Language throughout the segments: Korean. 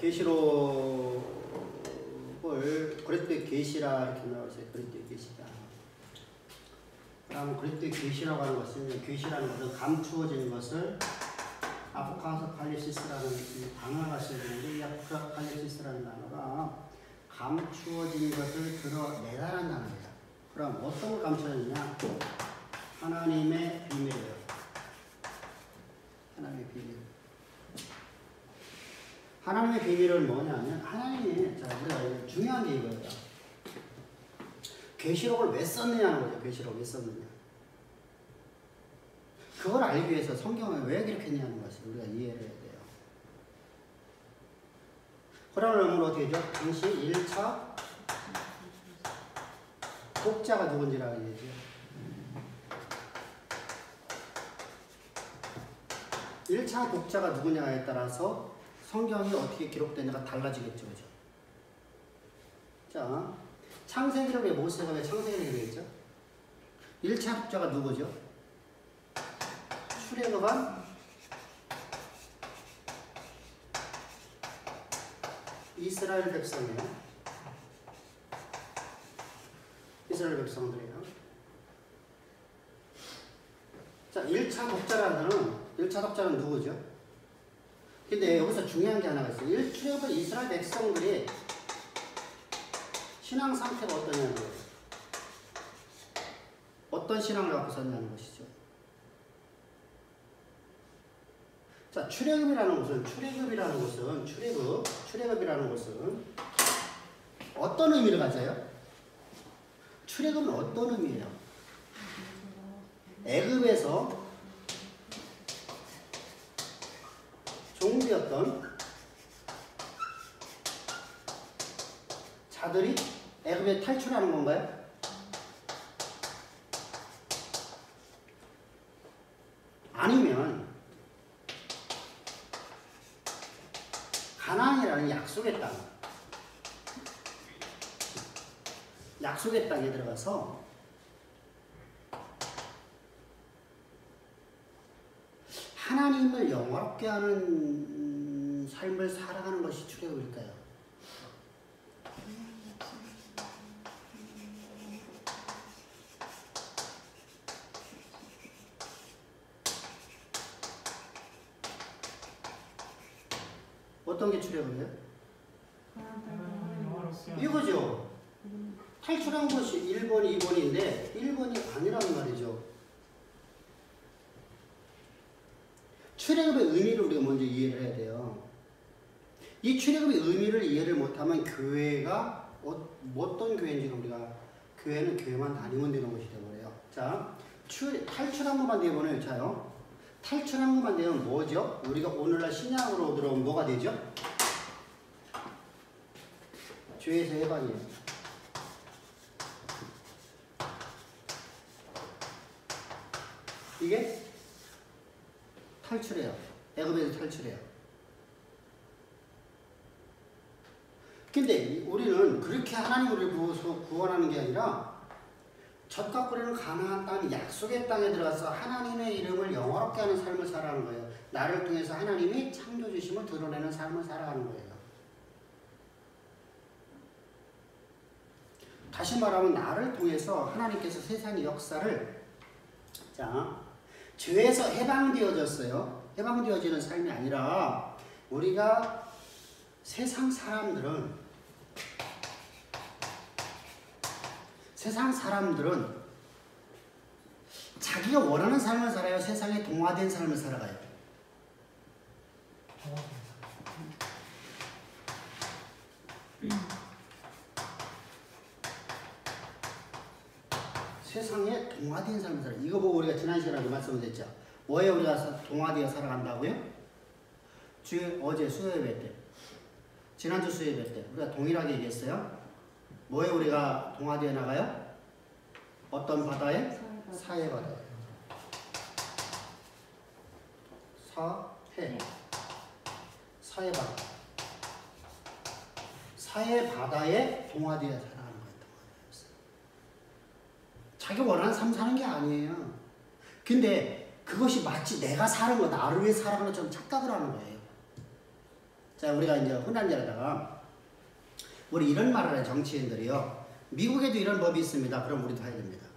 계시록을 그리스도의 계시라 이렇게 나와 있어요. 그리스도의 계시다. 그럼 그리스도의 계시라고 하는 것은 계시라는 것은 감추어진 것을 아포칼립시스라는 단어가 써야 되는데 이 아포칼립시스라는 단어가 감추어진 것을 드러내다라는 단어입니다. 그럼 어떤 걸 감추어졌냐? 하나님의 비밀이에요. 하나님의 비밀. 하나님의 비밀은 뭐냐면 하나님이 자 우리가 중요한 게 이거예요. 계시록을 왜 썼느냐는 거죠. 계시록 왜 썼느냐. 그걸 알기 위해서 성경을 왜 기록했냐는 것을 우리가 이해를 해야 돼요. 그러면 어떻게 되죠? 당시 1차 독자가 누군지라고 얘기해야죠. 1차 독자가 누구냐에 따라서 성경이 어떻게 기록되냐가 달라지겠죠. 그죠? 자, 창세기록에 모세가 왜 창세기를 기록했죠? 1차 독자가 누구죠? 출애굽한 이스라엘 백성이에요. 이스라엘 백성들이에요. 자, 1차 독자는 누구죠? 근데 여기서 중요한 게 하나가 있어요. 출애굽한 이스라엘 백성들이 신앙 상태가 어떠냐는 거예요. 어떤 신앙을 갖고 섰냐는 것이죠. 자, 출애굽이라는 것은 어떤 의미를 가져요? 출애굽은 어떤 의미예요? 애굽에서 종되었던 자들이 애굽에 탈출하는 건가요? 아니면 가나안이라는 약속의 땅에 들어가서 하나님을 영화롭게 하는 삶을 살아가는 것이 출애굽일까요? 어떤 게 출애굽이에요? 이거죠. 탈출한 것이 1번, 2번인데 1번이 아니란 말이죠. 출애굽의 의미를 우리가 먼저 이해를 해야 돼요. 이 출애굽의 의미를 이해를 못하면 교회가 어떤 교회인지 우리가 교회는 교회만 다니면 되는 것이 되어버려요. 자, 탈출한 것만 되면 자요. 탈출한 것만 되면 뭐죠? 우리가 오늘날 신약으로 들어오면 뭐가 되죠? 죄에서 해방이에요. 이게 탈출해요. 애굽에서 탈출해요. 근데 우리는 그렇게 하나님 우리를 구원하는 게 아니라 젖과 꿀이는 가나안 땅, 약속의 땅에 들어가서 하나님의 이름을 영화롭게 하는 삶을 살아가는 거예요. 나를 통해서 하나님이 창조주심을 드러내는 삶을 살아가는 거예요. 다시 말하면 나를 통해서 하나님께서 세상의 역사를 죄에서 해방되어졌어요. 해방되어지는 삶이 아니라 우리가 세상 사람들은 자기가 원하는 삶을 살아요? 세상에 동화된 삶을 살아가요? 세상에 동화된 삶을 살아요. 이거 보고 우리가 지난 시간에 말씀을 드렸죠. 뭐에 우리가 동화되어 살아간다고요? 어제 수요예배 때, 지난주 수요예배 때 우리가 동일하게 얘기했어요. 뭐에 우리가 동화되어 나가요? 어떤 바다에? 사해바다에. 사해바다. 사해바다에 동화되어 살아가는 거예요. 자기 원하는 삶 사는 게 아니에요. 근데 그것이 마치 내가 사는 거, 나를 위해 살아가는 것처럼 착각을 하는 거예요. 자, 우리가 이제 흔한 데다가 우리 이런 말을 해요. 정치인들이요. 미국에도 이런 법이 있습니다. 그럼 우리도 해야 됩니다.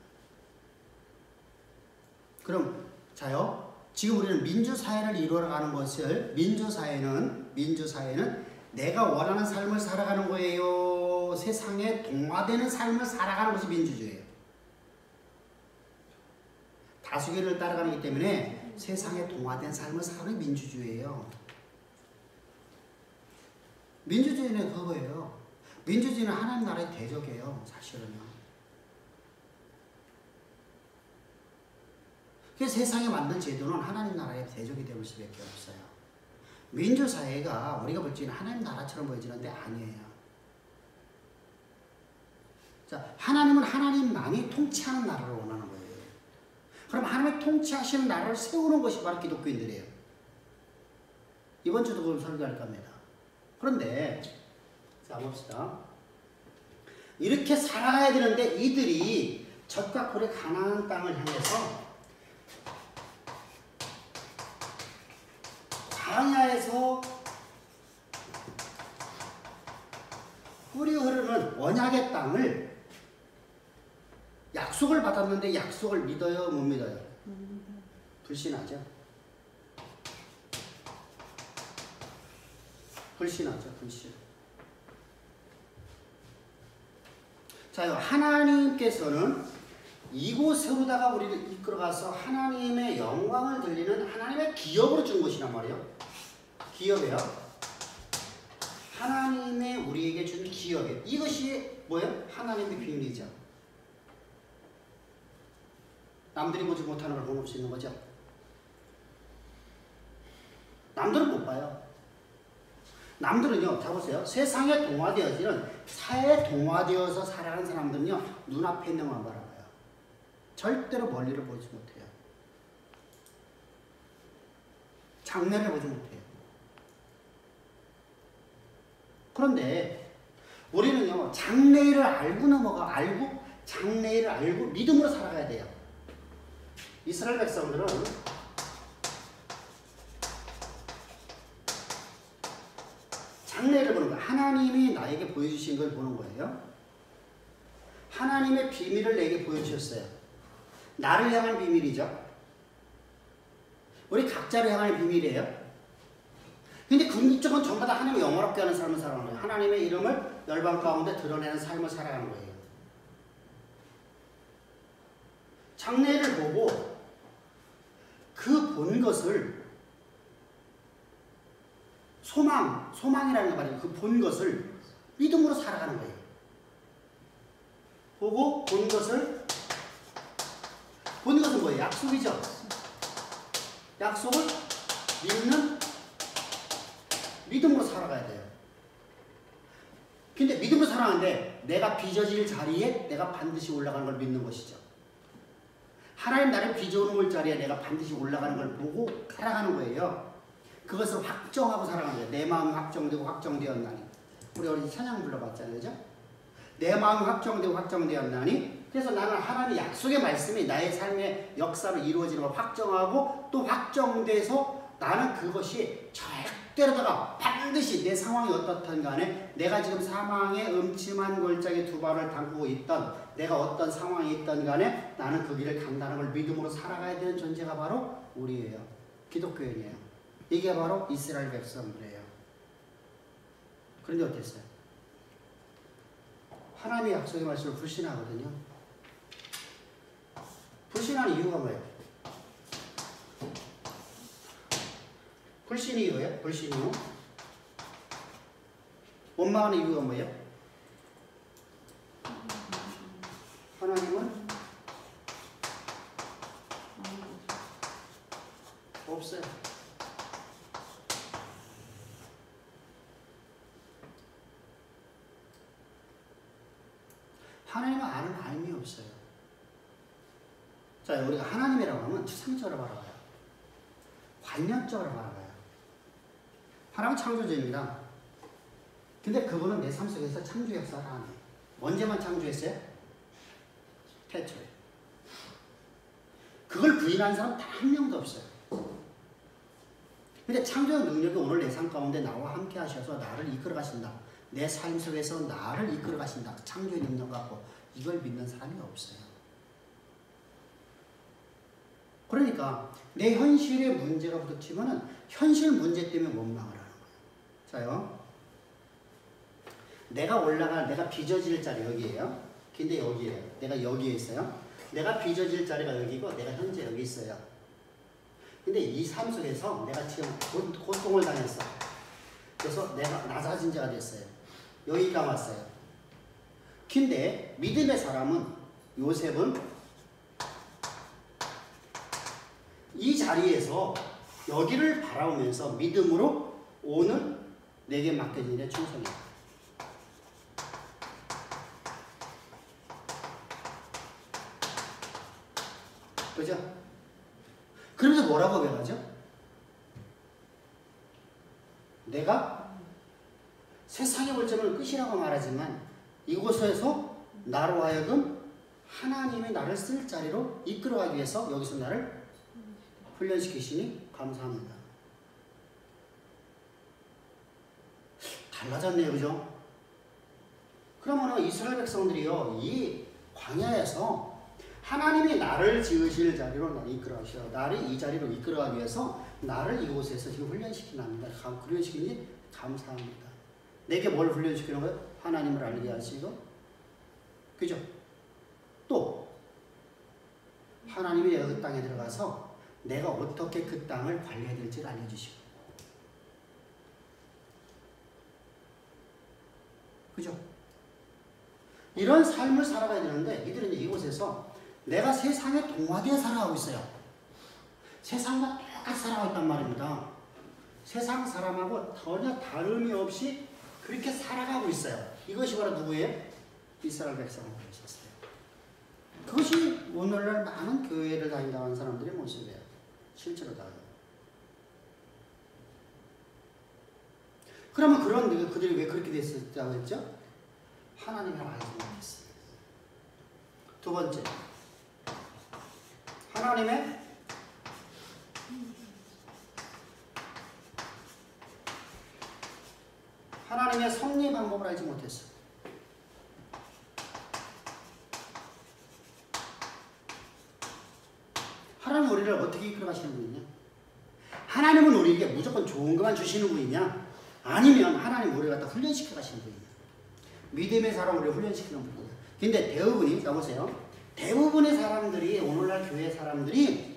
그럼 자요. 지금 우리는 민주사회를 이루어가는 것을 민주사회는 내가 원하는 삶을 살아가는 거예요. 세상에 동화되는 삶을 살아가는 것이 민주주의예요. 다수결을 따라가기 때문에 세상에 동화된 삶을 사는 민주주의예요. 민주주의는 그거예요. 민주주의는 하나님 나라의 대적이에요. 사실은요. 그래서 세상에 만든 제도는 하나님 나라의 대적이 될 수밖에 없어요. 민주사회가 우리가 볼 때는 하나님 나라처럼 보여지는데 아니에요. 자, 하나님은 하나님만이 통치하는 나라를 원하는 거예요. 그럼 하나님의 통치하시는 나라를 세우는 것이 바로 기독교인들이에요. 이번 주도 그걸 설교할 겁니다. 그런데 자, 봅시다. 이렇게 살아가야 되는데 이들이 젖과 꿀의 가나안 땅을 향해서 광야에서 꿀이 흐르는 언약의 땅을 약속을 받았는데 약속을 믿어요? 못 믿어요? 불신하죠. 불신하죠. 불신. 자, 하나님께서는 이곳으로다가 우리를 이끌어가서 하나님의 영광을 들리는 하나님의 기업으로 준 것이란 말이에요. 기업이에요. 하나님의 우리에게 준 기업이에요. 이것이 뭐예요? 하나님의 비밀이죠. 남들이 보지 못하는 걸 볼 수 있는 거죠. 남들은 못 봐요. 남들은요, 자 보세요. 세상에 동화되어지는, 사회에 동화되어서 살아가는 사람들은요, 눈앞에 있는 것만 바라봐요. 절대로 멀리를 보지 못해요. 장래를 보지 못해요. 그런데 우리는요, 장래를 알고 장래를 알고 믿음으로 살아가야 돼요. 이스라엘 백성들은 장래를 보는 거예요. 하나님이 나에게 보여주신 걸 보는 거예요. 하나님의 비밀을 내게 보여주셨어요. 나를 향한 비밀이죠. 우리 각자를 향한 비밀이에요. 근데 궁극적으로 전부 다 하나님을 영화롭게 하는 삶을 살아가는 거예요. 하나님의 이름을 열방 가운데 드러내는 삶을 살아가는 거예요. 장래를 보고 그 본 것을 소망이라는 말이에요. 그 본 것을 믿음으로 살아가는 거예요. 보고 본 것은 뭐예요? 약속이죠. 약속을 믿는 믿음으로 살아가야 돼요. 근데 믿음으로 살아가는데 내가 빚어질 자리에 내가 반드시 올라가는 걸 믿는 것이죠. 하나님 나를 빚어놓을 자리에 내가 반드시 올라가는 걸 보고 살아가는 거예요. 그것을 확정하고 살아가는 거예요. 내 마음이 확정되고 확정되었나니. 우리 어린 찬양 불러봤잖아요. 그죠? 내 마음이 확정되고 확정되었나니. 그래서 나는 하나님의 약속의 말씀이 나의 삶의 역사로 이루어지는 걸 확정하고 또 확정돼서 나는 그것이 절대로다가 반드시 내 상황이 어떻든 간에 내가 지금 사망의 음침한 골짜기 두 발을 담그고 있던 내가 어떤 상황이 있던 간에 나는 그 길을 간다는 걸 믿음으로 살아가야 되는 존재가 바로 우리예요. 기독교인이에요. 이게 바로 이스라엘 백성들이에요. 그런데 어땠어요? 하나님의 약속의 말씀을 불신하거든요. 불신하는 이유가 뭐예요? 불신 이유예요? 불신 이유? 원망하는 이유가 뭐예요? 하나님은 없어요. 하나님은 아는 알미 없어요. 자, 우리가 하나님이라고 하면 추상적으로 바라봐요. 관념적으로 바라봐요. 하나님은 창조주입니다. 근데 그분은 내 삶 속에서 창조 역사를 안 해요. 언제만 창조했어요? 태초에. 그걸 부인하는 사람 단 한 명도 없어요. 근데 창조의 능력이 오늘 내 삶 가운데 나와 함께 하셔서 나를 이끌어 가신다. 내 삶 속에서 나를 이끌어 가신다. 창조의 능력 갖고 이걸 믿는 사람이 없어요. 그러니까 내 현실에 문제가 부딪히면은 현실 문제 때문에 원망을 하는 거예요. 자요. 내가 빚어질 자리 여기에요. 근데 여기에요. 내가 여기에 있어요. 내가 빚어질 자리가 여기고 내가 현재 여기 있어요. 근데 이 삶 속에서 내가 지금 고통을 당했어. 그래서 내가 낮아진 자가 됐어요. 여기가 왔어요. 근데 믿음의 사람은 요셉은 이 자리에서 여기를 바라보면서 믿음으로 오늘 내게 맡겨진 일에 충성해. 그죠? 그러면서 뭐라고 배워가죠? 내가 세상의 골점을 끝이라고 말하지만 이곳에서 나로 하여금 하나님이 나를 쓸 자리로 이끌어가기 위해서 여기서 나를 훈련시키시니 감사합니다. 달라졌네요. 그죠? 그러면 이스라엘 백성들이요, 이 광야에서 하나님이 나를 지으실 자리로 나를 이끌어가셔. 나를 이 자리로 이끌어가기 위해서 나를 이곳에서 지금 훈련시키랍니다. 훈련시키니 감사합니다. 내게 뭘 훈련시키는 거예요? 하나님을 알게 하시고, 그죠? 또 하나님이 내가 그 땅에 들어가서 내가 어떻게 그 땅을 관리해야 될지를 알려주시고, 그죠? 이런 삶을 살아가야 되는데 이들은 이곳에서 내가 세상에 동화되어 살아가고 있어요. 세상과 똑같이 살아가고 있단 말입니다. 세상 사람하고 전혀 다름이 없이 그렇게 살아가고 있어요. 이것이 바로 누구예요? 이스라엘 백성으로 있었어요. 그것이 오늘날 많은 교회를 다닌다는 사람들의 모습이에요. 실제로 다요. 그러면 그들이 왜 그렇게 됐었다고 했죠? 하나님을 알지 못했어요. 두 번째, 하나님의 섭리 방법을 알지 못했어. 하나님은 우리를 어떻게 이끌어 가시는 분이냐? 하나님은 우리에게 무조건 좋은 것만 주시는 분이냐? 아니면 하나님 우리를 갖다 훈련시켜 가시는 분이냐? 믿음의 사람 우리를 훈련시키는 분이냐? 근데 대부분이, 보세요. 대부분의 사람들이, 오늘날 교회 사람들이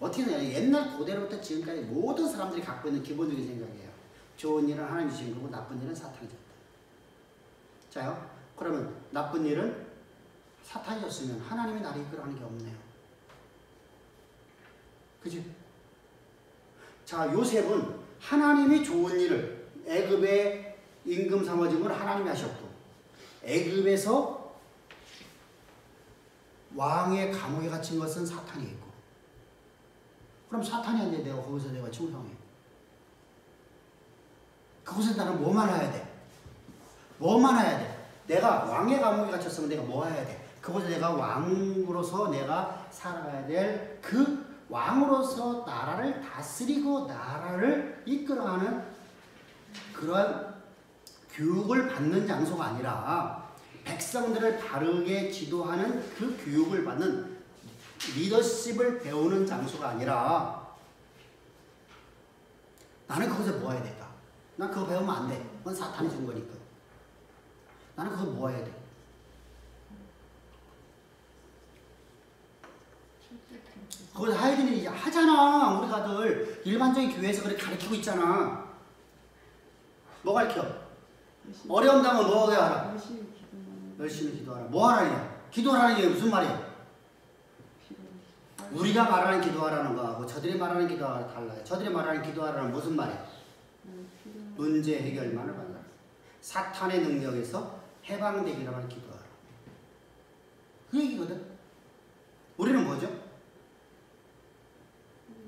어떻게 되냐? 옛날 고대로부터 지금까지 모든 사람들이 갖고 있는 기본적인 생각이에요. 좋은 일은 하나님 주신 거고 나쁜 일은 사탄이 줬다. 자요. 그러면 나쁜 일은 사탄이 줬으면 하나님이 나를 이끌어가는 게 없네요. 그치? 자, 요셉은 하나님이 좋은 일을, 애굽의 임금 삼아짐을 하나님이 하셨고, 애굽에서 왕의 감옥에 갇힌 것은 사탄이 했고, 그럼 사탄이 한데 내가 거기서 내가 충성해. 그곳에 나는 뭐만 해야 돼? 뭐만 해야 돼? 내가 왕의 감옥에 갇혔으면 내가 뭐 해야 돼? 그곳에 내가 왕으로서 내가 살아가야 될 그 왕으로서 나라를 다스리고 나라를 이끌어가는 그러한 교육을 받는 장소가 아니라 백성들을 바르게 지도하는 그 교육을 받는 리더십을 배우는 장소가 아니라 나는 거기서 뭐 해야 될까? 난 그거 배우면 안 돼. 그건 사탄이 준 거니까. 나는 그거 뭐 해야 돼? 그걸 해야 되는 일이 하잖아. 우리 다들 일반적인 교회에서 그렇게 가르치고 있잖아. 뭐 가르쳐? 어려움 당하면 뭐 하라? 열심히 기도하라. 뭐 하라냐? 기도하라는 게 무슨 말이야? 우리가 말하는 기도하라는 거하고 저들이 말하는 기도하라는 달라요. 저들이 말하는 기도하라는 무슨 말이야? 문제 해결만을 받아라. 사탄의 능력에서 해방되기를 하는 기도하라. 그 얘기거든. 우리는 뭐죠?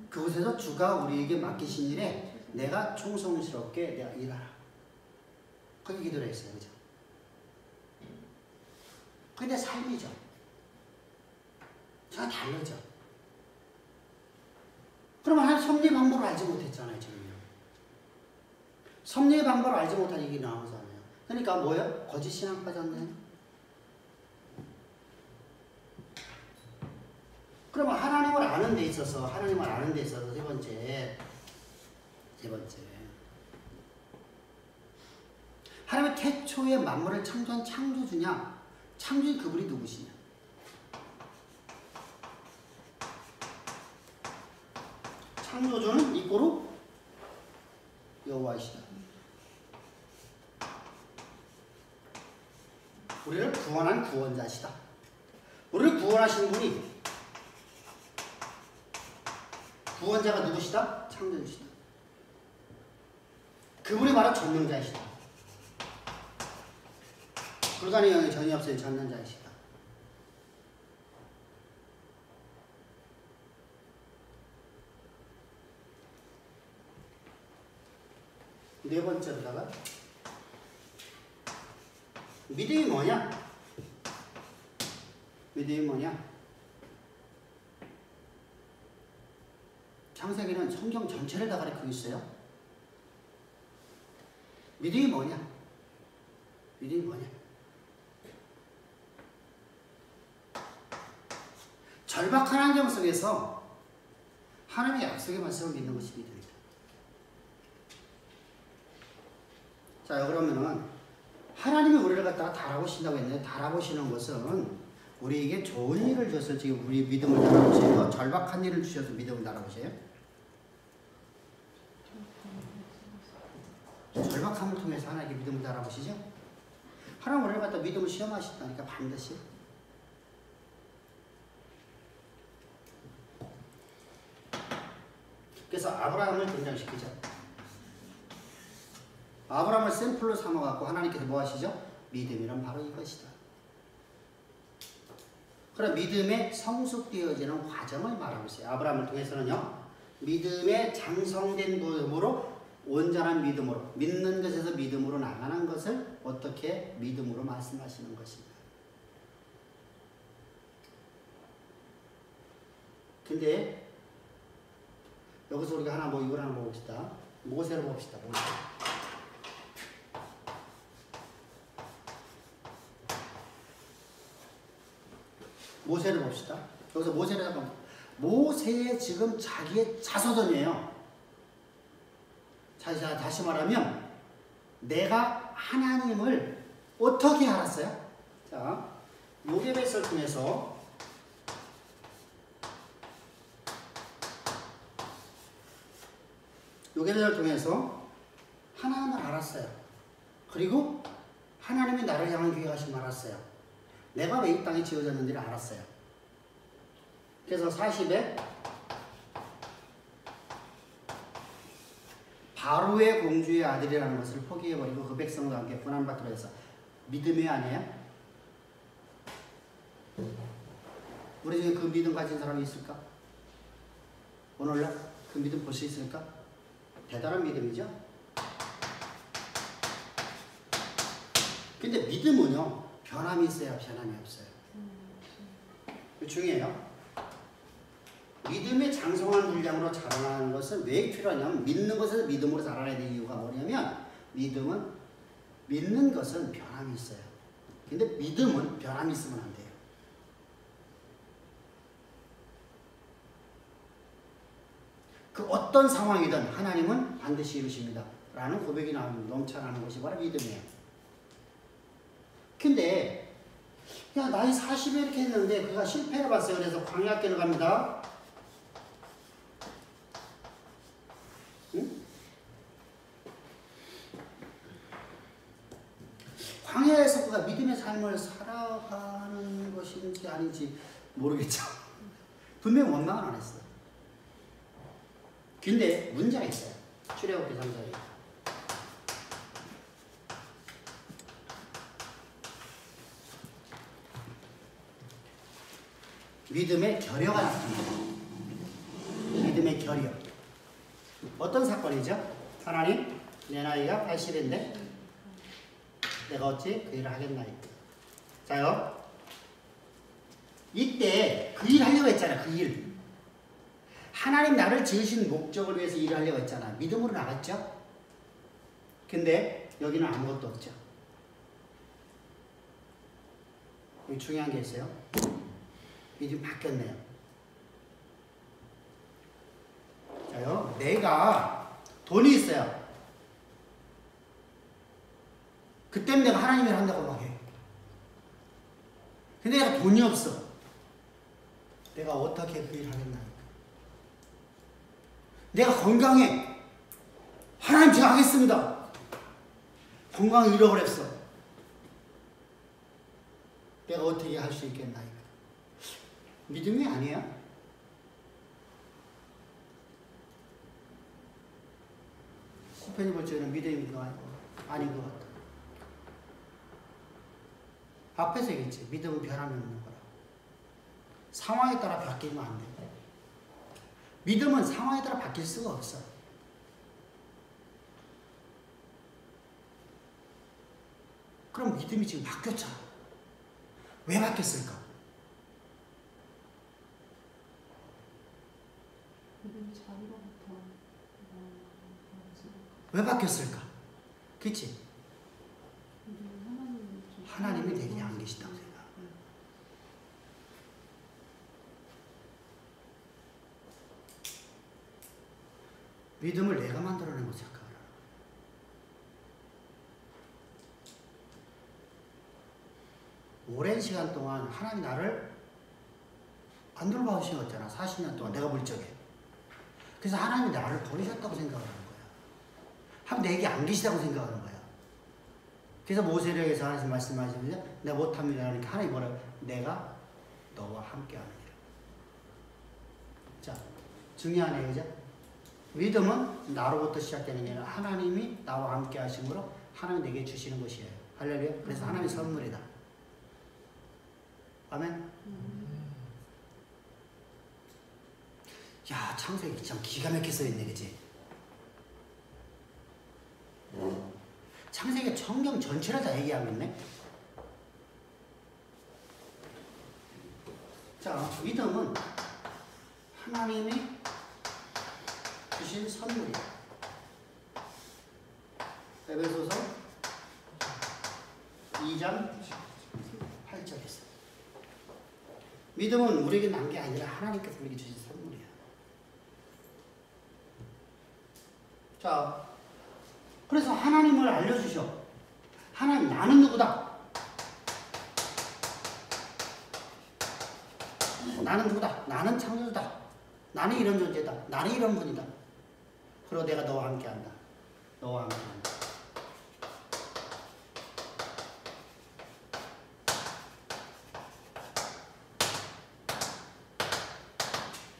그곳에서 주가 우리에게 맡기신 일에 내가 충성스럽게 내가 일하라. 그게 기도를 했어요. 그죠? 그게 내 삶이죠. 제가 다르죠. 그러면 하나님 섭리의 방법을 알지 못했잖아요. 지금요. 섭리의 방법을 알지 못한 얘기 나오잖아요. 그러니까 뭐예요? 거짓 신앙 빠졌네. 그러면 하나님을 아는 데 있어서 세 번째 하나님의 태초에 만물을 창조한 창조주냐? 창조인 그분이 누구시냐? 창조주는 이꼬로 여호와이시다. 우리를 구원한 구원자시다. 우리를 구원하신 분이 구원자가 누구시다? 창조주시다. 그분이 바로 전능자이시다. 불가능의 영이 전혀 없어요. 전능자이시다. 네 번째로다가 믿음이 뭐냐? 믿음이 뭐냐? 창세기는 성경 전체를 다 가리키고 있어요. 믿음이 뭐냐? 믿음이 뭐냐? 절박한 환경 속에서 하나님의 약속의 말씀을 믿는 것이 믿음이다. 자, 그러면은 하나님이 우리를 갖다가 달아보신다고 했는데, 달아보시는 것은 우리에게 좋은 일을 주셔서 지금 우리 믿음을 달아보세요. 절박한 일을 주셔서 믿음을 달아보세요. 절박함을 통해서 하나님께 믿음을 달아보시죠. 하나님 우리를 갖다 믿음을 시험하신다니까 반드시. 그래서 아브라함을 등장시키죠. 아브라함을 샘플로 삼아갖고 하나님께서 뭐 하시죠? 믿음이란 바로 이것이다. 그럼 믿음의 성숙되어지는 과정을 말하고 있어요. 아브라함을 통해서는요. 믿음의 장성된 부분으로 온전한 믿음으로 믿는 것에서 믿음으로 나가는 것을 어떻게 믿음으로 말씀하시는 것입니다. 근데 여기서 우리가 하나 뭐 이걸 하나 봅시다. 모세를 봅시다. 모세를 봅시다. 여기서 모세를 잠깐. 모세의 지금 자기의 자서전이에요. 자, 다시 말하면 내가 하나님을 어떻게 알았어요? 자, 요게벳을 통해서 요게벳을 통해서 하나님을 알았어요. 그리고 하나님이 나를 향한 계획하심을 알았어요. 내가 왜 이 땅에 지어졌는지를 알았어요. 그래서 40에 바로의 공주의 아들이라는 것을 포기해버리고 그 백성과 함께 고난받도록 해서 믿음이 아니에요? 우리 중에 그 믿음 가진 사람이 있을까? 오늘날 그 믿음 볼 수 있을까? 대단한 믿음이죠? 근데 믿음은요, 변함이 있어야 변함이 없어요. 중요해요. 믿음의 장성한 분량으로 자라나는 것은 왜 필요하냐면, 믿는 것에서 믿음으로 자라나야 되는 이유가 뭐냐면, 믿는 것은 변함이 있어요. 근데 믿음은 변함이 있으면 안 돼요. 그 어떤 상황이든 하나님은 반드시 이루십니다. 라는 고백이 넘쳐나는 것이 바로 믿음이에요. 근데 야, 나이 40에 이렇게 했는데 그가 실패해봤어요. 그래서 광야길을 갑니다. 응? 광야에서 그가 믿음의 삶을 살아가는 것인지 아닌지 모르겠죠. 분명 원망은 안 했어요. 근데 문제가 있어요. 출애굽기 3장에. 믿음의 결여가 나옵니다. 믿음의 결여. 어떤 사건이죠? 하나님, 내 나이가 80인데 내가 어찌 그 일을 하겠나이까. 자요. 이때 그 일 하려고 했잖아요. 그 일. 하나님 나를 지으신 목적을 위해서 일을 하려고 했잖아. 믿음으로 나갔죠? 근데 여기는 아무것도 없죠. 여기 중요한 게 있어요. 믿음이 바뀌었네요. 자요, 내가 돈이 있어요. 그때는 내가 하나님을 한다고 막 해. 근데 내가 돈이 없어. 내가 어떻게 그 일을 하겠나? 내가 건강해. 하나님 제가 하겠습니다. 건강을 잃어버렸어. 내가 어떻게 할 수 있겠나? 믿음이 아니야? 시편이 볼 적에는 믿음이 아닌 것 같아. 앞에서 얘기했지. 믿음은 변함이 없는 거라. 상황에 따라 바뀌면 안 돼. 믿음은 상황에 따라 바뀔 수가 없어. 그럼 믿음이 지금 바뀌었잖아. 왜 바뀌었을까? 왜 바뀌었을까? 그치? 하나님이 내게 안 계시다고 생각. 믿음을 내가 만들어내고 생각하라. 오랜 시간 동안 하나님 나를 안 돌봐오신 거 있잖아. 40년 동안 내가 볼 적에. 그래서 하나님이 나를 버리셨다고 생각하는 거야. 하나님 내게 안 계시다고 생각하는 거야. 그래서 모세에게서 하나님 말씀하시면서 내가 못합니다. 그러니까 하나님이 뭐라 내가 너와 함께하느니라. 자, 중요하네요. 그죠? 믿음은 나로부터 시작되는 게 아니라 하나님이 나와 함께 하심으로 하나님 내게 주시는 것이에요. 할렐루야. 그래서 하나님의 선물이다. 아멘. 야, 창세기 참 기가 막히게 써있네. 그치? 창세기 성경 전체를 다 얘기하고 있네. 자, 믿음은 하나님이 주신 선물이야. 에베소서 2장 8절에서 믿음은 우리에게 난 게 아니라 하나님께서 우리에게 주신 선물이야. 자, 그래서 하나님을 알려주셔. 하나님 나는 누구다? 나는 누구다? 나는 창조주다. 나는 이런 존재다. 나는 이런 분이다. 그리고 내가 너와 함께한다. 너와 함께한다.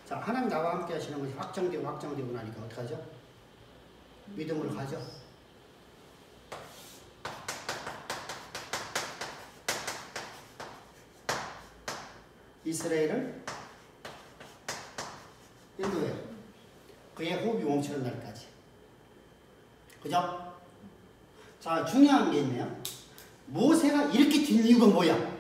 자, 하나님 나와 함께 하시는 것이 확정되고 나니까 어떡하죠? 믿음으로 가죠. 이스라엘을 인도해요. 그의 호흡이 멈추는 날까지. 그죠? 자, 중요한 게 있네요. 모세가 이렇게 된 이유가 뭐야?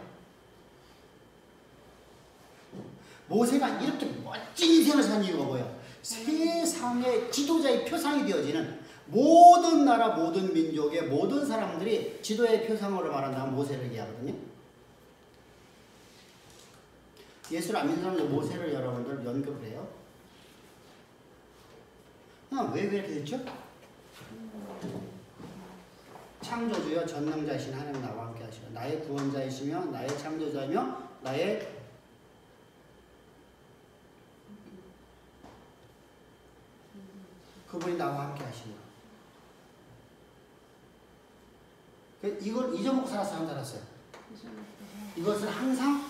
모세가 이렇게 멋진 인생을 산 이유가 뭐야? 세상의 지도자의 표상이 되어지는 모든 나라, 모든 민족의 모든 사람들이 지도의 표상으로 말한다면 모세를 얘기하거든요. 예수를 안 믿는 사람들 모세를 여러분들 연극을 해요. 왜 이렇게 됐죠? 창조주여 전능자이신 하나님 나와 함께 하시고 나의 구원자이시며 나의 창조자이며 나의 그분이 나와 함께 하시며 이걸 잊어먹고 살았어요? 안 살았어요? 이것을 항상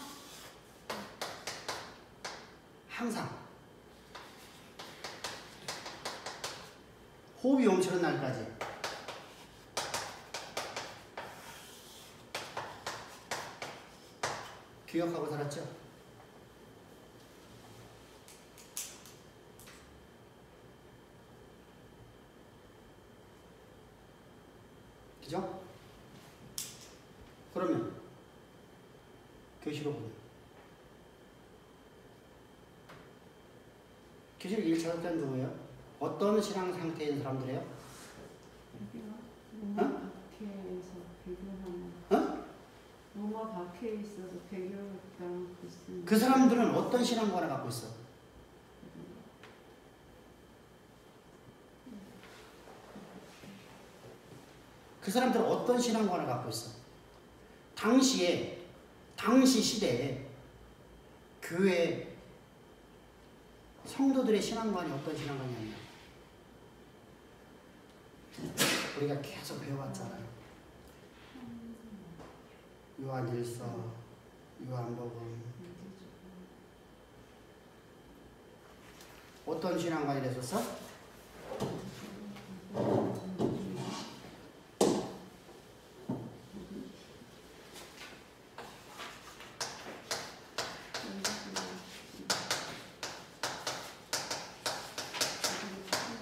호흡이 멈추는 날까지 기억하고 살았죠? 그죠? 그러면 교시로 보면 기술 1차적자는 누구예요? 어떤 신앙 상태에 있는 사람들이에요? 로마 박해에서 배교하는. 어? 로마 박해에 있어서 배교했다는 그리스도인. 그 사람들은 어떤 신앙관을 갖고 있어? 그 사람들은 어떤 신앙관을 갖고 있어? 당시 시대에 교회 성도들의 신앙관이 어떤 신앙관이었냐? 우리가 계속 배워왔잖아요. 요한일서, 요한복음. 어떤 신앙관이 됐었어?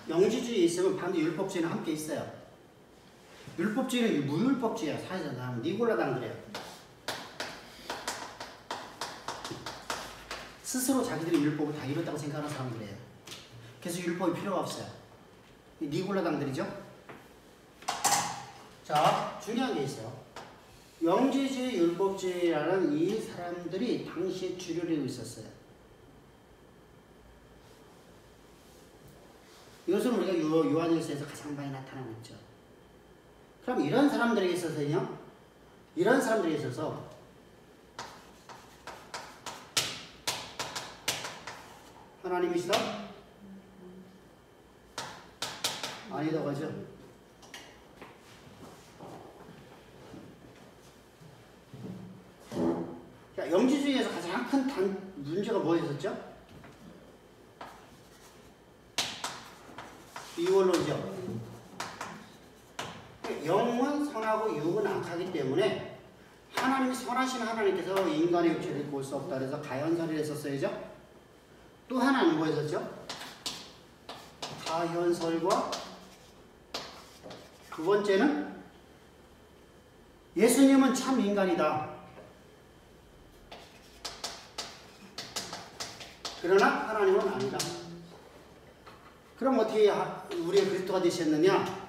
영지주의에 있으면 반드 율법주의는 함께 있어요. 율법주의는 무율법주의야. 사실은 니골라당들이에요. 스스로 자기들이 율법을 다 이뤘다고 생각하는 사람들이에요. 그래서 율법이 필요가 없어요. 니골라당들이죠. 자, 중요한 게 있어요. 영지주의, 율법주의라는 이 사람들이 당시에 주류를 이루고 있었어요. 이것은 우리가 요한일서에서 가장 많이 나타나고 있죠. 그럼 이런 사람들에게 있어서요, 이런 사람들에게 있어서 하나님이시다? 아니다, 그죠? 자, 영지주의에서 가장 큰 문제가 뭐였었죠? 이원론이죠. 영은 선하고 육은 악하기 때문에 하나님이 선하신 하나님께서 인간의 육체를 볼 수 없다 그래서 가연설을 했었어야죠. 또 하나는 뭐였었죠? 가연설과 두 번째는 예수님은 참 인간이다. 그러나 하나님은 아니다. 그럼 어떻게 우리의 그리스도가 되셨느냐?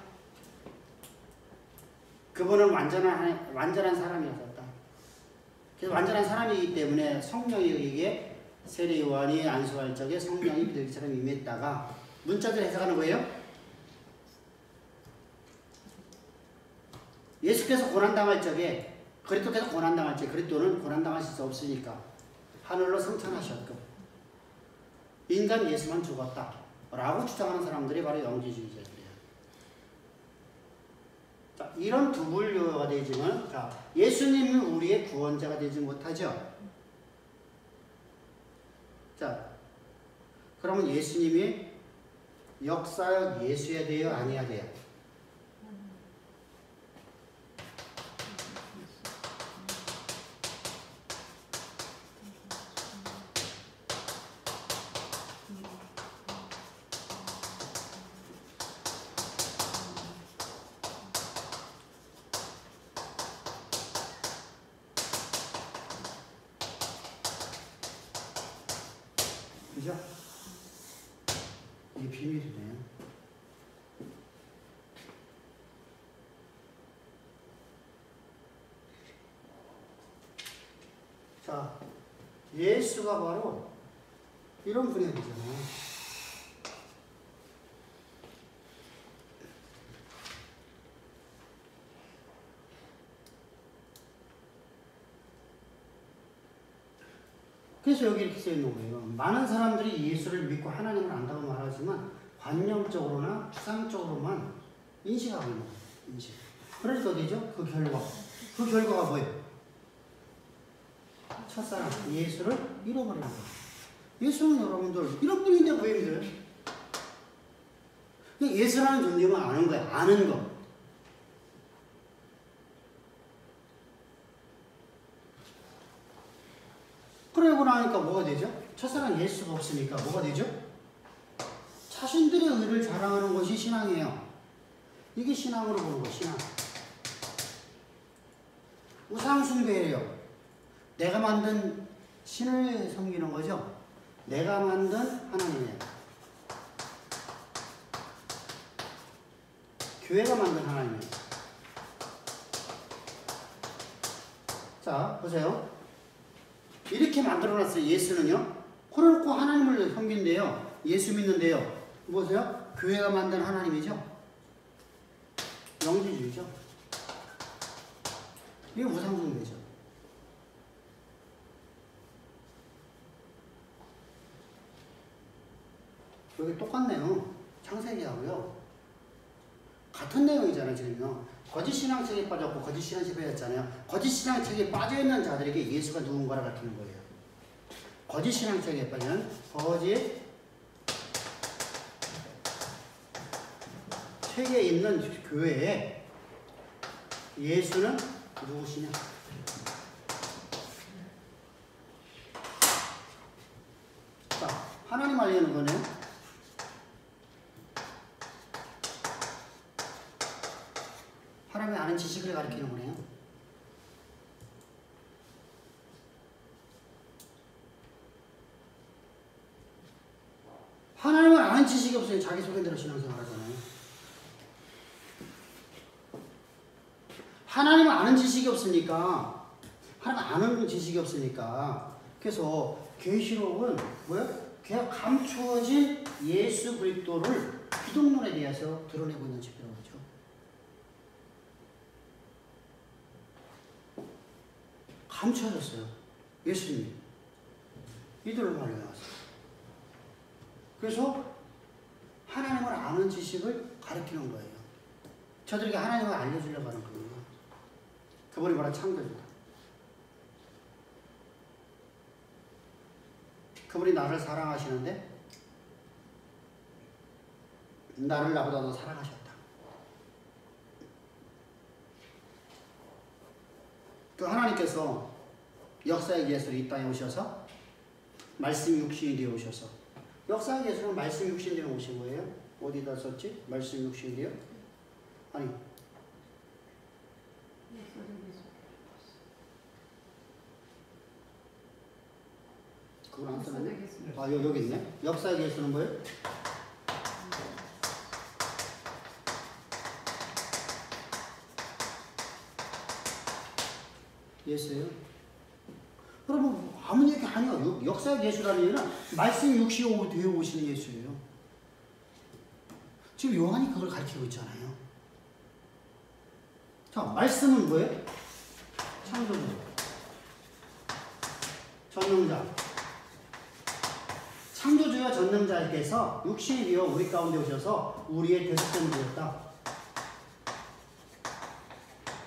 그분은 완전한 사람이었다. 그래서 완전한 사람이기 때문에 성령에게 세례 요한이 안수할 적에 성령이 비둘기처럼 임했다가 문자들 해석하는 거예요. 예수께서 고난당할 적에 그리스도께서 고난당할 적에 그리스도는 고난당하실 수 없으니까 하늘로 승천하셨고 인간 예수만 죽었다 라고 주장하는 사람들이 바로 영지주의자들이에요. 자, 이런 두 분류가 되지만 자, 예수님은 우리의 구원자가 되지 못하죠. 자, 그러면 예수님이 역사적 예수야 돼요? 아니야 돼요? 그죠? 이게 비밀이네요. 자, 예수가 바로 이런 분이 되잖아요. 그래서 여기 이렇게 써있는 거예요. 많은 사람들이 예수를 믿고 하나님을 안다고 말하지만 관념적으로나 추상적으로만 인식하고 있는 거예요. 인식. 그러니까 어디죠? 그 결과가 뭐예요? 첫사랑 예수를 잃어버리는 거예요. 예수는 여러분들 이런 분인데 왜 믿어요? 예수라는 존재만 아는 거예요. 아는 거. 그러고 나니까 뭐가 되죠? 첫사랑 예수가 없으니까 뭐가 되죠? 자신들의 의를 자랑하는 것이 신앙이에요. 이게 신앙으로 보는 거, 신앙. 우상숭배예요. 내가 만든 신을 섬기는 거죠. 내가 만든 하나님이에요. 교회가 만든 하나님이에요. 자, 보세요. 이렇게 만들어놨어요. 예수는요. 그래놓고 하나님을 섬긴대요. 예수 믿는데요. 보세요. 교회가 만든 하나님이죠. 영지주의죠. 이게 우상숭배죠. 여기 똑같네요. 창세기하고요. 같은 내용이잖아요, 지금요. 거짓 신앙책에 빠졌고 거짓 신앙책에 빠졌잖아요. 거짓 신앙책에 빠져있는 자들에게 예수가 누군가를 가르치는 거예요. 거짓 신앙책에 빠진 거짓 책에 있는 교회에 예수는 누구시냐? 자, 하나님 알리는 거네요. 하나님이 아는 지식을 가르치는 거네요. 하나님을 아는 지식이 없으면 자기 소개대로 신앙생활 하잖아요. 하나님을 아는 지식이 없으니까, 하나님 아는 지식이 없으니까, 그래서 계시록은 뭐예요? 그냥 감추어진 예수 그리스도를 기독론에 대해서 드러내고 있는 책이라고 하죠. 감춰졌어요. 예수님이. 이들을 말려놨어요. 그래서 하나님을 아는 지식을 가르치는 거예요. 저들에게 하나님을 알려주려고 하는 거예요. 그분이 바로 창조주다. 그분이 나를 사랑하시는데 나를 나보다 더 사랑하셨다. 그 하나님께서 역사의 예수로 이 땅에 오셔서 말씀 육신이 되어 오셔서 역사의 예수는 말씀 육신이 되어 오신 거예요. 어디다 썼지? 말씀 육신이 되어? 아니 그걸 안 썼네? 아 여기 있네. 역사의 예수는 뭐예요? 예수예요. 그러면 아무 얘기 아니야. 역사의 예수라는 얘기는 말씀 육신이 되어 오시는 예수예요. 지금 요한이 그걸 가르치고 있잖아요. 자, 말씀은 뭐예요? 창조주, 전능자. 창조주와 전능자께서 육신이 되어 우리 가운데 오셔서 우리의 대속됨을 지었다.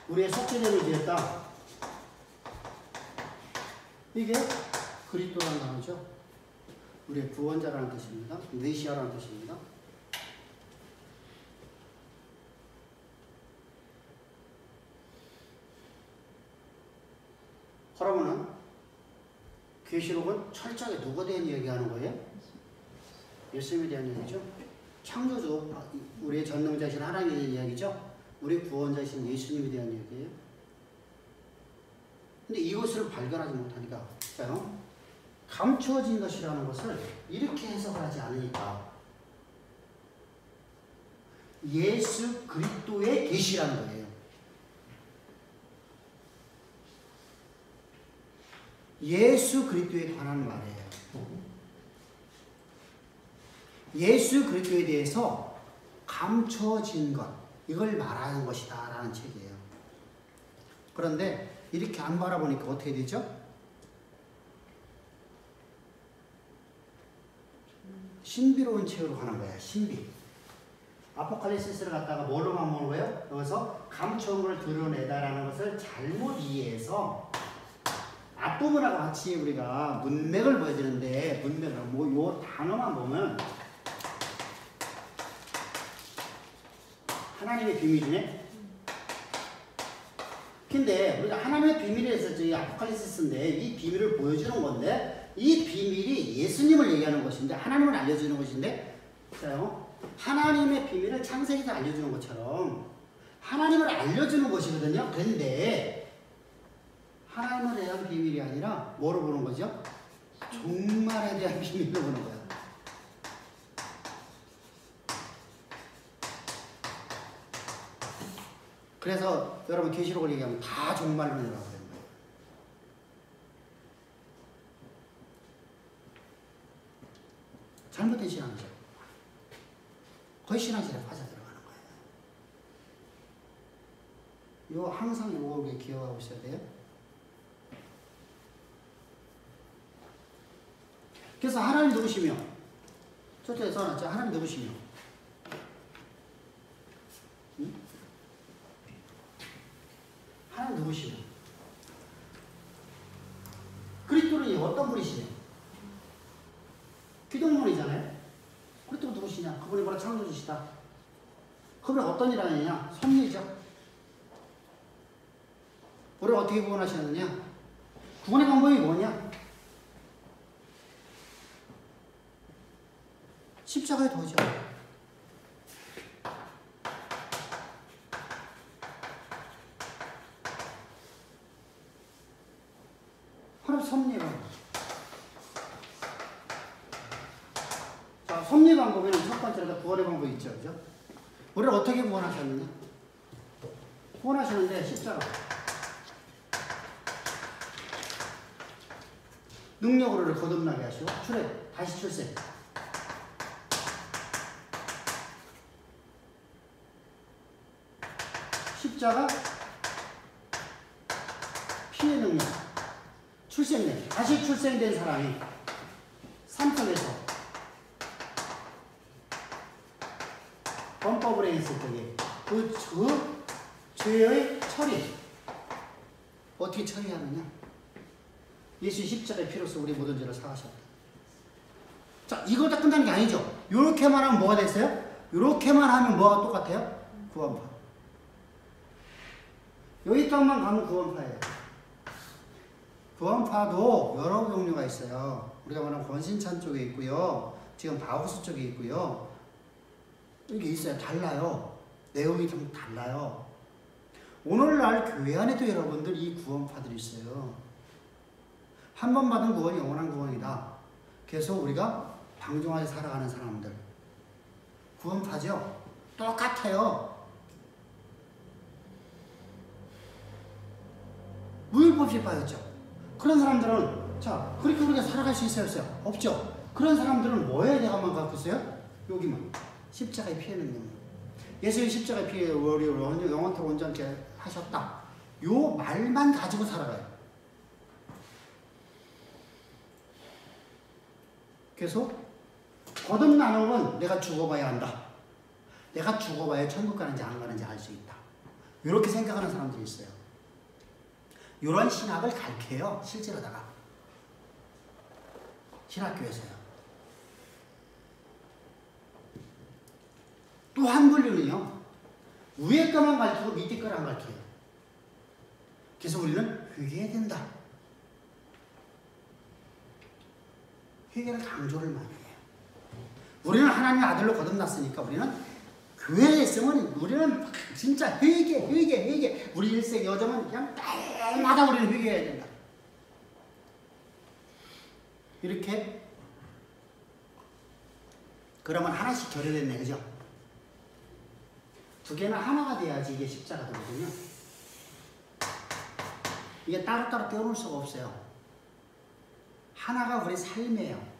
우리의 속죄됨을 지었다. 이게 그리스도라는 단어죠. 우리의 구원자라는 뜻입니다. 메시아라는 뜻입니다. 그러면은 계시록은 철저하게 누구에 대한 이야기하는 거예요? 예수님에 대한 이야기죠. 창조주, 우리의 전능자이신 하나님에 대한 이야기죠. 우리 구원자이신 예수님에 대한 이야기예요. 근데 이것을 발견하지 못하니까, 자요, 감추어진 것이라는 것을 이렇게 해석하지 않으니까 예수 그리스도의 계시라는 거예요. 예수 그리스도에 관한 말이에요. 예수 그리스도에 대해서 감춰진 것, 이걸 말하는 것이다 라는 책이에요. 그런데 이렇게 안 바라보니까 어떻게 되죠? 신비로운 책으로 가는 거야. 신비. 아포칼립시스를 갖다가 뭘로만 보는 거예요? 여기서 감춰온 걸 드러내다라는 것을 잘못 이해해서 앞부분하고 같이 우리가 문맥을 보여주는데, 문맥을 뭐 요 단어만 보면 하나님의 비밀이네. 근데 우리가 하나님의 비밀에서 저희 아포칼립시스인데 이 비밀을 보여주는 건데, 이 비밀이 예수님을 얘기하는 것인데, 하나님을 알려주는 것인데, 하나님의 비밀을 창세기에서 알려주는 것처럼 하나님을 알려주는 것이거든요. 그런데 하나님에 대한 비밀이 아니라 뭐로 보는 거죠? 종말에 대한 비밀로 보는 거예요. 그래서 여러분 계시록을 얘기하면 다 종말론이라고 하는 거예요. 잘못된 신앙이죠. 거의 신앙실에 빠져 들어가는 거예요. 요 항상 요걸 기억하고 있어야 돼요. 그래서 하나님 누구시며? 저쪽에 써놨죠. 하나님 누구시며? 응? 하나님 누구시며? 그리스도는 어떤 분이시냐? 기독론이잖아요. 그리스도 누구시냐? 그분이 바로 창조주시다. 그분이 어떤 일 하느냐? 섭리죠. 우리를 어떻게 구원하시느냐? 구원의 방법이 뭐냐? 십자가의 도죠. 하나님 섭리가. 자, 섭리 방법에는 첫 번째로 구원의 방법이 있죠. 그죠? 우리를 어떻게 구원하셨느냐? 구원하시는데 십자가. 능력으로 거듭나게 하시고, 다시 출생. 십자가, 피의 능력, 출생된, 다시 출생된 사람이 삶 속에서 범법을 했을 적에 그 죄의 처리, 어떻게 처리하느냐? 예수 십자가의 피로써 우리 모든 죄를 사하셨다. 자, 이거 다 끝나는 게 아니죠. 요렇게만 하면 뭐가 됐어요? 요렇게만 하면 뭐가 똑같아요? 구원파. 여기까지만 가면 구원파예요. 구원파도 여러 종류가 있어요. 우리가 말하는 권신찬 쪽에 있고요. 지금 바우스 쪽에 있고요. 이게 있어요. 달라요. 내용이 좀 달라요. 오늘날 교회 안에도 여러분들 이 구원파들이 있어요. 한 번 받은 구원이 영원한 구원이다. 그래서 우리가 방종하게 살아가는 사람들. 구원파죠? 똑같아요. 무율법이 빠졌죠. 그런 사람들은, 자, 그렇게 우리가 살아갈 수 있어요? 없어요? 없죠. 그런 사람들은 뭐에 대해서만 갖고 있어요? 여기만. 십자가의 피해는 거. 예수의 십자가의 피해 우리를 영원토록 온전케 하셨다. 요 말만 가지고 살아가요. 계속 거듭나는 건 내가 죽어봐야 한다. 내가 죽어봐야 천국 가는지 안 가는지 알 수 있다. 이렇게 생각하는 사람들이 있어요. 이런 신학을 가르쳐요. 실제로다가. 신학교에서요. 또 한 분류는요. 위에 거만 가르치고 밑에 거를 안 가르쳐요. 그래서 우리는 회개해야 된다. 회개를 강조를 많이 해요. 우리는 하나님의 아들로 거듭났으니까 우리는 교회에 있으면 우리는 진짜 회개. 우리 일생 여정은 그냥 때마다 우리는 회개해야 된다. 이렇게 그러면 하나씩 결여됐네. 그죠? 두 개는 하나가 돼야지 이게 십자가 되거든요. 이게 따로따로 떼어놓을 수가 없어요. 하나가 우리 삶이에요.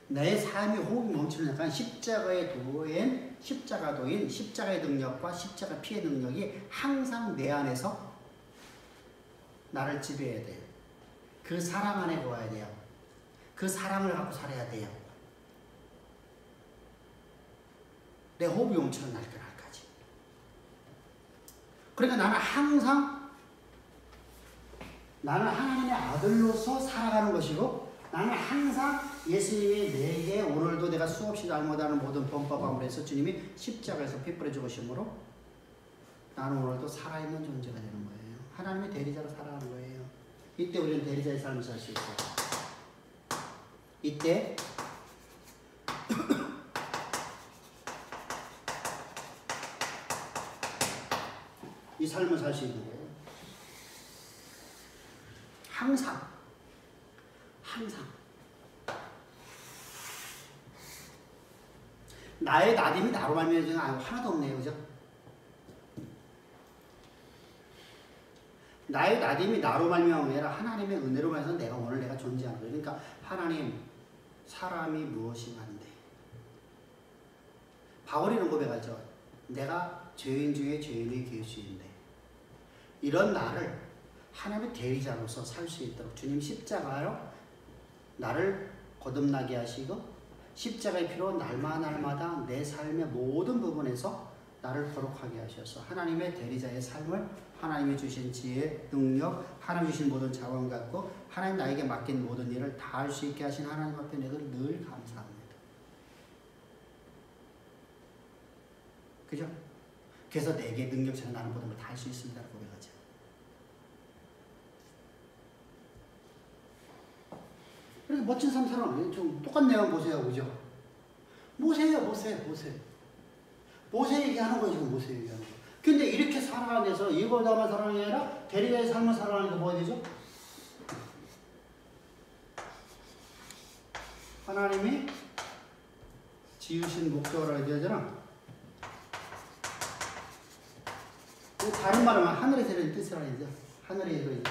내 삶이 호흡이 멈추는 약간 십자가의 도인, 십자가의 능력과 십자가 피의 능력이 항상 내 안에서 나를 지배해야 돼요. 그 사랑 안에 거해야 돼요. 그 사랑을 갖고 살아야 돼요. 내 호흡이 멈추는 날까지. 그러니까 나는 하나님의 아들로서 살아가는 것이고 나는 항상 예수님이 내게 오늘도 내가 수없이 잘못하는 모든 범법함을 해서 주님이 십자가에서 피 뿌려 죽으심으로 나는 오늘도 살아있는 존재가 되는 거예요. 하나님의 대리자로 살아가는 거예요. 이때 우리는 대리자의 삶을 살 수 있어요. 이때 이 삶을 살 수 있는 거예요. 항상 나의 나됨이 나로 말미암아 하나도 없네요. 그죠? 나의 나됨이 나로 말미암아 아니라 하나님의 은혜로 말해서 내가 오늘 내가 존재하는 거예요. 그러니까 하나님, 사람이 무엇이 한데? 바울이는 고백하죠. 내가 죄인 중에 죄인의 계수인데 이런 나를 하나님의 대리자로서 살 수 있도록 주님 십자가로 나를 거듭나게 하시고 십자가의 피로 날마다 내 삶의 모든 부분에서 나를 거룩하게 하셔서 하나님의 대리자의 삶을 하나님이 주신 지혜, 능력, 하나님이 주신 모든 자원 갖고 하나님 나에게 맡긴 모든 일을 다 할 수 있게 하신 하나님 앞에 내가 늘 감사합니다. 그죠? 그래서 내게 능력처럼 나는 모든 걸 다 할 수 있습니다. 고백하죠. 이렇게 멋진 삶 살아가는 좀 똑같네요. 보세요. 그죠? 모세예요. 모세 얘기하는 거예요. 지금 모세 얘기하는 거. 근데 이렇게 살아가는 데서 이거다만 살아가는 게 아니라 대리자의 삶을 살아가는 게 뭐가 되죠? 하나님이 지으신 목적으로 해야 되잖아. 다른 말은 하늘에서 이런 뜻을 하죠. 하늘에서 이런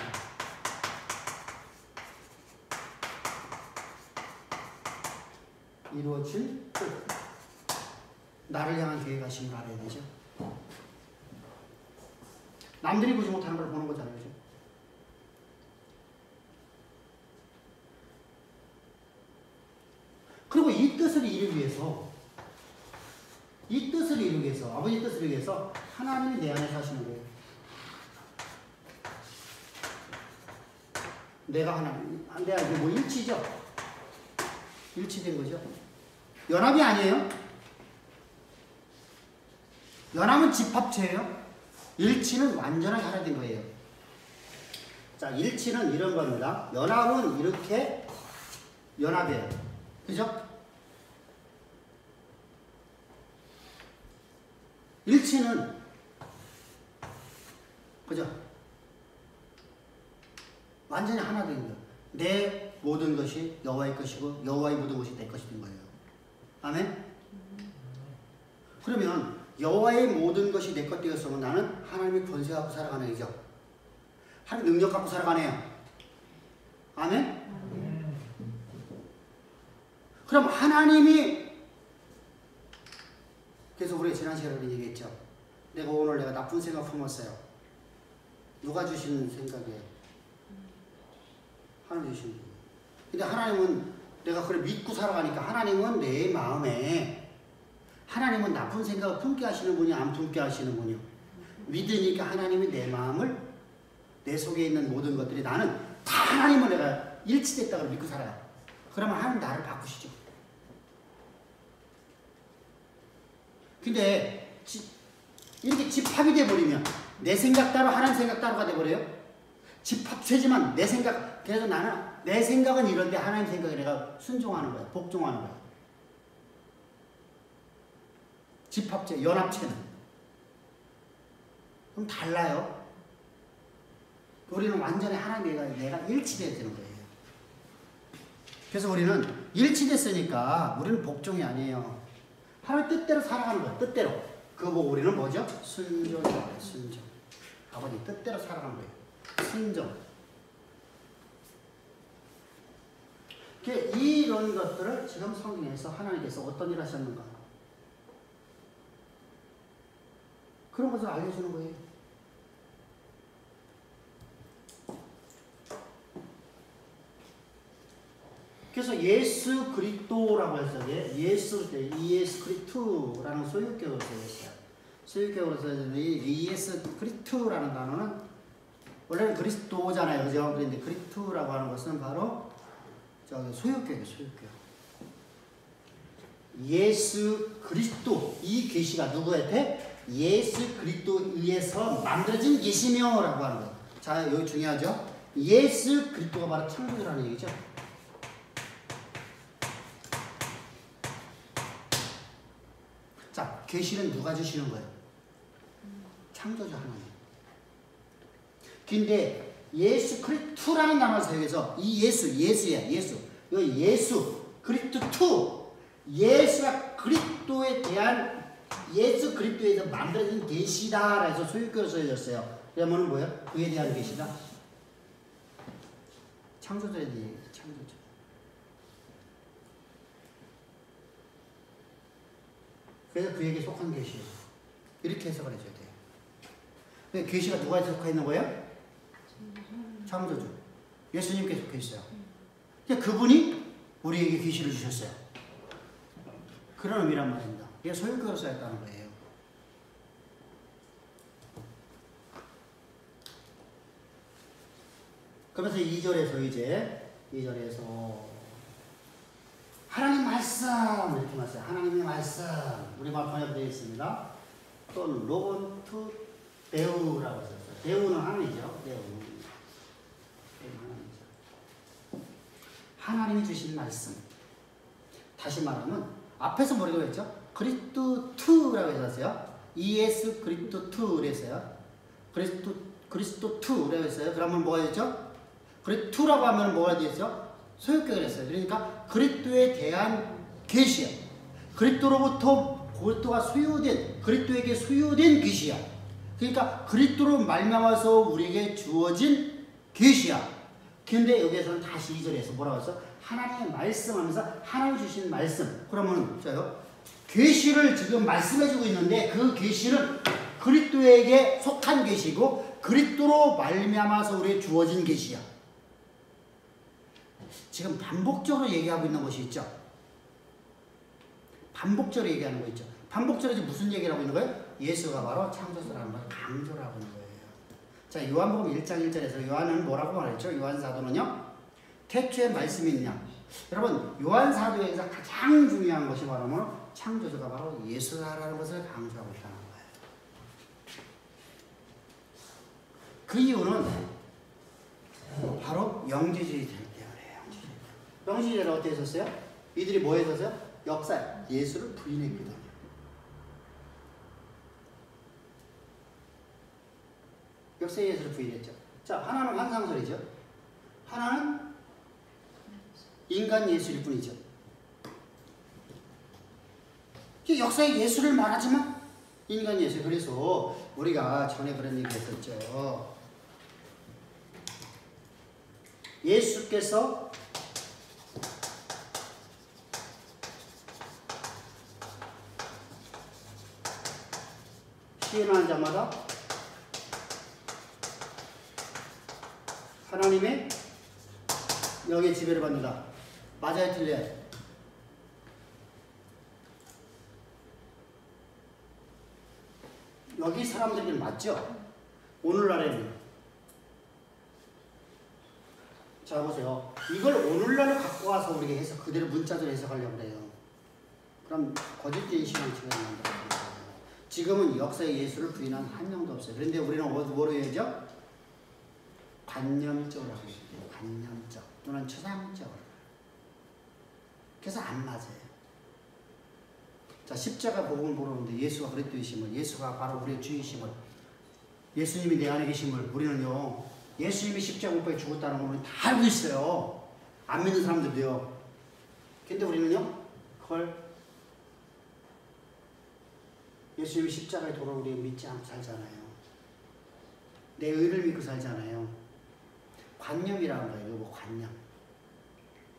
이루어진 뜻. 나를 향한 계획하심을 알아야 되죠. 남들이 보지 못하는 걸 보는 거잖아요. 그죠? 그리고 이 뜻을 이루기 위해서 아버지 뜻을 이루기 위해서 하나님이 내 안에 사시는 거예요. 내가 하나님, 내가 이게 뭐 일치죠? 일치된 거죠. 연합이 아니에요. 연합은 집합체예요. 일치는 완전하게 하나 된 거예요. 자, 일치는 이런 겁니다. 연합은 이렇게 연합이에요. 그죠? 일치는 그죠? 완전히 하나 된 거예요. 내 모든 것이 여호와의 것이고 여호와의 모든 것이 내 것이 된 거예요. 아멘? 그러면 여호와의 모든 것이 내 것 되었으면 나는 하나님의 권세 갖고 살아가는 거죠. 하나님의 능력 갖고 살아가네요. 아멘? 그럼 하나님이 그래서 우리가 지난 시간에 얘기했죠. 오늘 내가 나쁜 생각 품었어요. 누가 주시는 생각이에요? 하나님 주시는 거예요. 근데 하나님은 내가 그걸 믿고 살아가니까 하나님은 내 마음에 하나님은 나쁜 생각을 품게 하시는 분이 안 품게 하시는 분이요. 믿으니까 하나님이 내 마음을 내 속에 있는 모든 것들이 나는 다 하나님을 내가 일치됐다고 믿고 살아요. 그러면 하나님 나를 바꾸시죠. 근데 이렇게 집합이 돼버리면 내 생각 따로 하나님 생각 따로가 돼버려요. 집합체지만 내 생각, 그래서 나는 내 생각은 이런데 하나님 생각에 내가 순종하는 거야. 복종하는 거야. 집합체, 연합체는 그럼 달라요. 우리는 완전히 하나님과 내가 일치돼야 되는 거예요. 그래서 우리는 일치됐으니까 우리는 복종이 아니에요. 하나님 뜻대로 살아가는 거예요. 뜻대로. 그거 보고 우리는 뭐죠? 순종이에요. 순종. 아버지 뜻대로 살아가는 거예요. 순종. 이런 것들을 지금 성경에서 하나님께서 어떤 일을 하셨는가? 그런 것을 알려주는 거예요. 그래서 예수 그리스도라고 해서 예수 그리스도라는 소유격으로 쓰였어요. 소유격으로 쓰였는데 예수 그리스도라는 단어는 원래는 그리스도잖아요, 그죠? 그런데 그리스도라고 하는 것은 바로 저기 소유격이에요, 소유격. 예수 그리스도 이 계시가 누구한테? 예수 그리스도에 의해서 만들어진 계시며라고 하는 거예요. 자, 여기 중요하죠? 예수 그리스도가 바로 창조주라는 얘기죠. 자, 계시는 누가 주시는 거예요? 창조주 하나님. 근데 예수 그리스도라는 단어를 사용해서 이 예수야. 여기 예수 그리스도 예수가 그리스도에 대한 예수 그리스도에서 만들어진 계시다 해서 소유격으로 써졌어요. 그러면 뭐예요? 그에 대한 계시다. 창조절에 대해 창조절. 그래서 그에게 속한 계시예요. 이렇게 해석을 해줘야 돼요. 근데 계시가 누가 속해 있는 거예요? 창조주. 예수님께 속해 있어요. 그분이 우리에게 계시를 주셨어요. 그런 의미란 말입니다. 이게 소유격으로 써였다는 거예요. 그러면서 2절에서 이제 2절에서 하나님 말씀 이렇게 말씀해요. 하나님의 말씀 우리말 번역되어 있습니다. 또는 로본투 데우라고 썼어요. 데우는 하나님이죠. 데우는 하나님이죠. 하나님이 주신 말씀. 다시 말하면 앞에서 뭐라고 했죠? 그리스도 2라고 했었어요. ES 그리스도 2 그랬어요. 그리스도 2라고 했어요. 그러면 뭐가 됐죠? 그리스도라고 하면 뭐가 되죠? 소유격을 했어요. 그러니까 그리스도에 대한 계시야. 그리스도로부터 그리스도가 소유된 그리스도에게 소유된 계시야. 그러니까 그리스도로 말미암아서 우리에게 주어진 계시야. 근데 여기에서는 다시 2절에서 뭐라고 했어? 하나님의 말씀하면서 하나님 주신 말씀. 그러면 저요. 계시를 지금 말씀해주고 있는데 그 계시는 그리스도에게 속한 계시고 그리스도로 말미암아서 우리에게 주어진 계시야. 지금 반복적으로 얘기하고 있는 것이 있죠. 반복적으로 얘기하는 거 있죠. 반복적으로 무슨 얘기를 하고 있는 거예요? 예수가 바로 창조주라는 걸 강조를 하고 있는 거예요. 자, 요한복음 1장 1절에서 요한은 뭐라고 말했죠? 요한 사도는요. 태초에 말씀이 있냐? 여러분, 요한 사도에서 가장 중요한 것이 바로 뭐? 창조주가 바로 예수라는 것을 강조하고 있다는 거예요. 그 이유는 바로 영지주의 때문에. 영지주의는 어떻게 했었어요? 이들이 뭐 했었어요? 역사에 예수를 부인했거든요. 역사에 예수를 부인했죠. 자, 하나는 환상설이죠. 하나는 인간 예술일 뿐이죠. 역사에 예수를 말하지만 인간 예술. 그래서 우리가 전에 그런 얘기 했었죠. 예수께서 시인하는 자마다 하나님의 영의 지배를 받는다. 맞아요, 틀려요? 여기 사람들에게는 맞죠? 오늘날에는. 자, 보세요. 이걸 오늘날로 갖고 와서 우리가 해서 그대로 문자대로 해석하려고 그래요. 그럼 거짓된 신앙체가 만들어요. 지금은 역사의 예수를 부인한 한 명도 없어요. 그런데 우리는 뭐로 해야죠? 관념적으로 하고 있어요. 관념적 또는 추상적으로. 그래서 안 맞아요. 자, 십자가 복음을 보러 오는데 예수가 그리스도이심을, 예수가 바로 우리의 주이심을, 예수님이 내 안에 계심을 우리는요, 예수님이 십자가 못 박혀 죽었다는 걸 다 알고 있어요. 안 믿는 사람들도요. 근데 우리는요, 그걸 예수님이 십자가에 돌아오고 우리가 믿지 않고 살잖아요. 내 의를 믿고 살잖아요. 관념이라는 거예요. 이거 관념.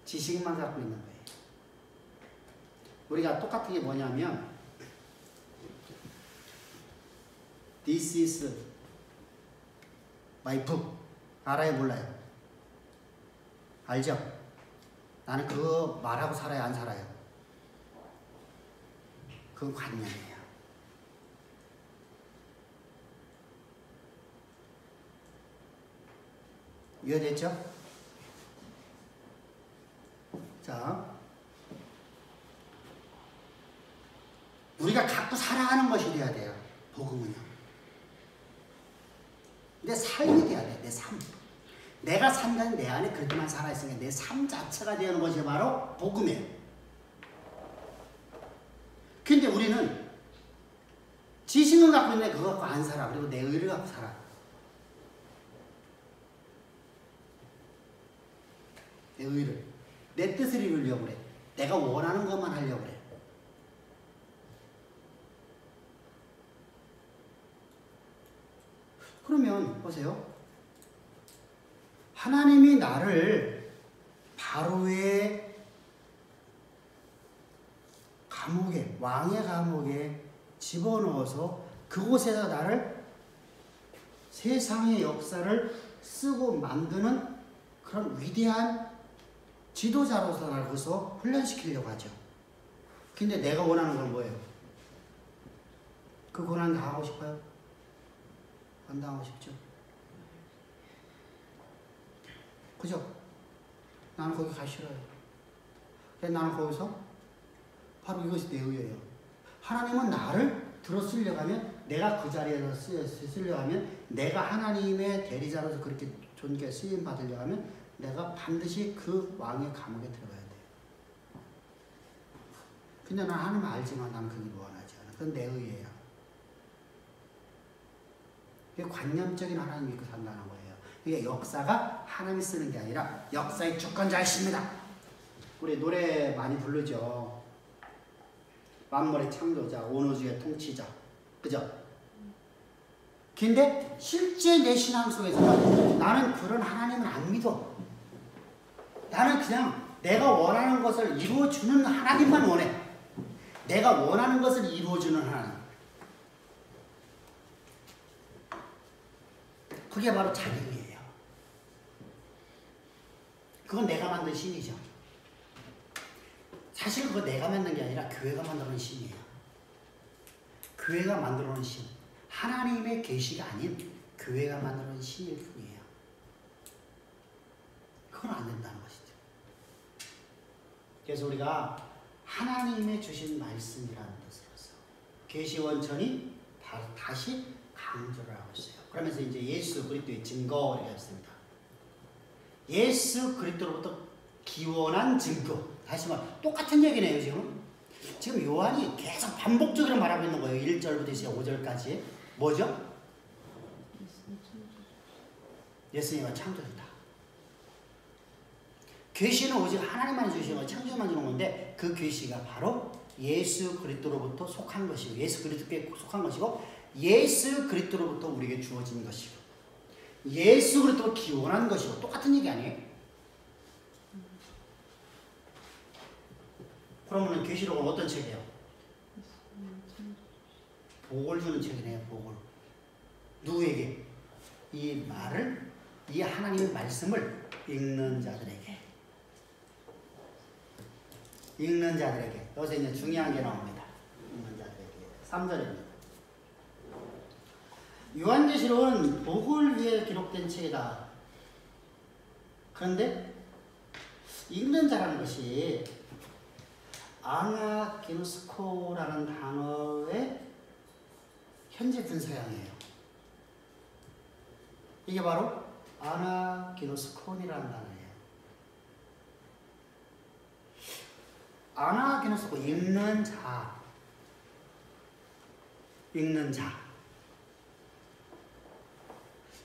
지식만 갖고 있는 거예요. 우리가 똑같은 게 뭐냐면 This is my book. 알아요? 몰라요? 알죠? 나는 그거 말하고 살아요? 안 살아요? 그건 관념이에요. 이해됐죠? 자, 우리가 갖고 살아가는 것이 돼야 돼요. 복음은요. 내 삶이 돼야 돼. 내 삶. 내가 산다는 내 안에 그렇게만 살아있으니까 내 삶 자체가 되는 것이 바로 복음이에요. 근데 우리는 지식은 갖고 있는데 그거 갖고 안 살아. 그리고 내 의를 갖고 살아. 내 의를. 내 뜻을 이루려고 그래. 내가 원하는 것만 하려고 그래. 그러면 보세요. 하나님이 나를 바로의 감옥에, 왕의 감옥에 집어넣어서 그곳에서 나를 세상의 역사를 쓰고 만드는 그런 위대한 지도자로서 나를 거기서 훈련시키려고 하죠. 근데 내가 원하는 건 뭐예요? 그 고난 다 하고 싶어요? 안 당하고 싶죠? 그죠? 나는 거기 가기 싫어요. 근데 나는 거기서 바로 이것이 내 의예요. 하나님은 나를 들어 쓰려고 하면, 내가 그 자리에서 쓰려고 하면, 내가 하나님의 대리자로서 그렇게 존귀 쓰임 받으려고 하면 내가 반드시 그 왕의 감옥에 들어가야 돼요. 근데 난 하나님 알지만 나는 그걸 원하지 않아. 그건 내 의예요. 이게 관념적인 하나님 믿고 산다는 거예요. 이게 역사가 하나님이 쓰는 게 아니라 역사의 주권자이십니다. 우리 노래 많이 부르죠. 만물의 창조자, 온우주의 통치자. 그죠? 근데 실제 내 신앙 속에서 나는 그런 하나님은 안 믿어. 나는 그냥 내가 원하는 것을 이루어주는 하나님만 원해. 내가 원하는 것을 이루어주는 하나님. 그게 바로 자기의예요. 그건 내가 만든 신이죠. 사실 그거 내가 만든 게 아니라 교회가 만들어놓은 신이에요. 교회가 만들어놓은 신. 하나님의 계시가 아닌 교회가 만들어놓은 신일 뿐이에요. 그건 안 된다는 것이죠. 그래서 우리가 하나님의 주신 말씀이라는 뜻으로서 계시 원천이 다시 강조를 하고 있어요. 그러면서 이제 예수 그리스도의 증거를 했습니다. 예수 그리스도로부터 기원한 증거. 다시 말해 똑같은 얘기네요. 지금 요한이 계속 반복적으로 말하고 있는 거예요. 1절부터 이제 5절까지. 뭐죠? 예수님은 창조주다. 계시는 오직 하나님만 주시는 거, 창조만 주는 건데 그 계시가 바로 예수 그리스도로부터 속한 것이고, 예수 그리스도께 속한 것이고, 예수 그리스도로부터 우리에게 주어진 것이고, 예수 그리스도로 기원한 것이고, 똑같은 얘기 아니에요? 그러면 계시록은 어떤 책이에요? 복을 주는 책이네요. 복을. 누구에게? 이 말을, 이 하나님의 말씀을 읽는 자들에게. 읽는 자들에게. 여기서 이제 중요한 게 나옵니다. 읽는 자들에게. 3절입니다. 요한계시록은 복을 위해 기록된 책이다. 그런데 읽는 자라는 것이 아나기노스코라는 단어의 현재 분사형이에요. 이게 바로 아나기노스콘이라는 단어예요. 아나기노스코, 읽는 자. 읽는 자.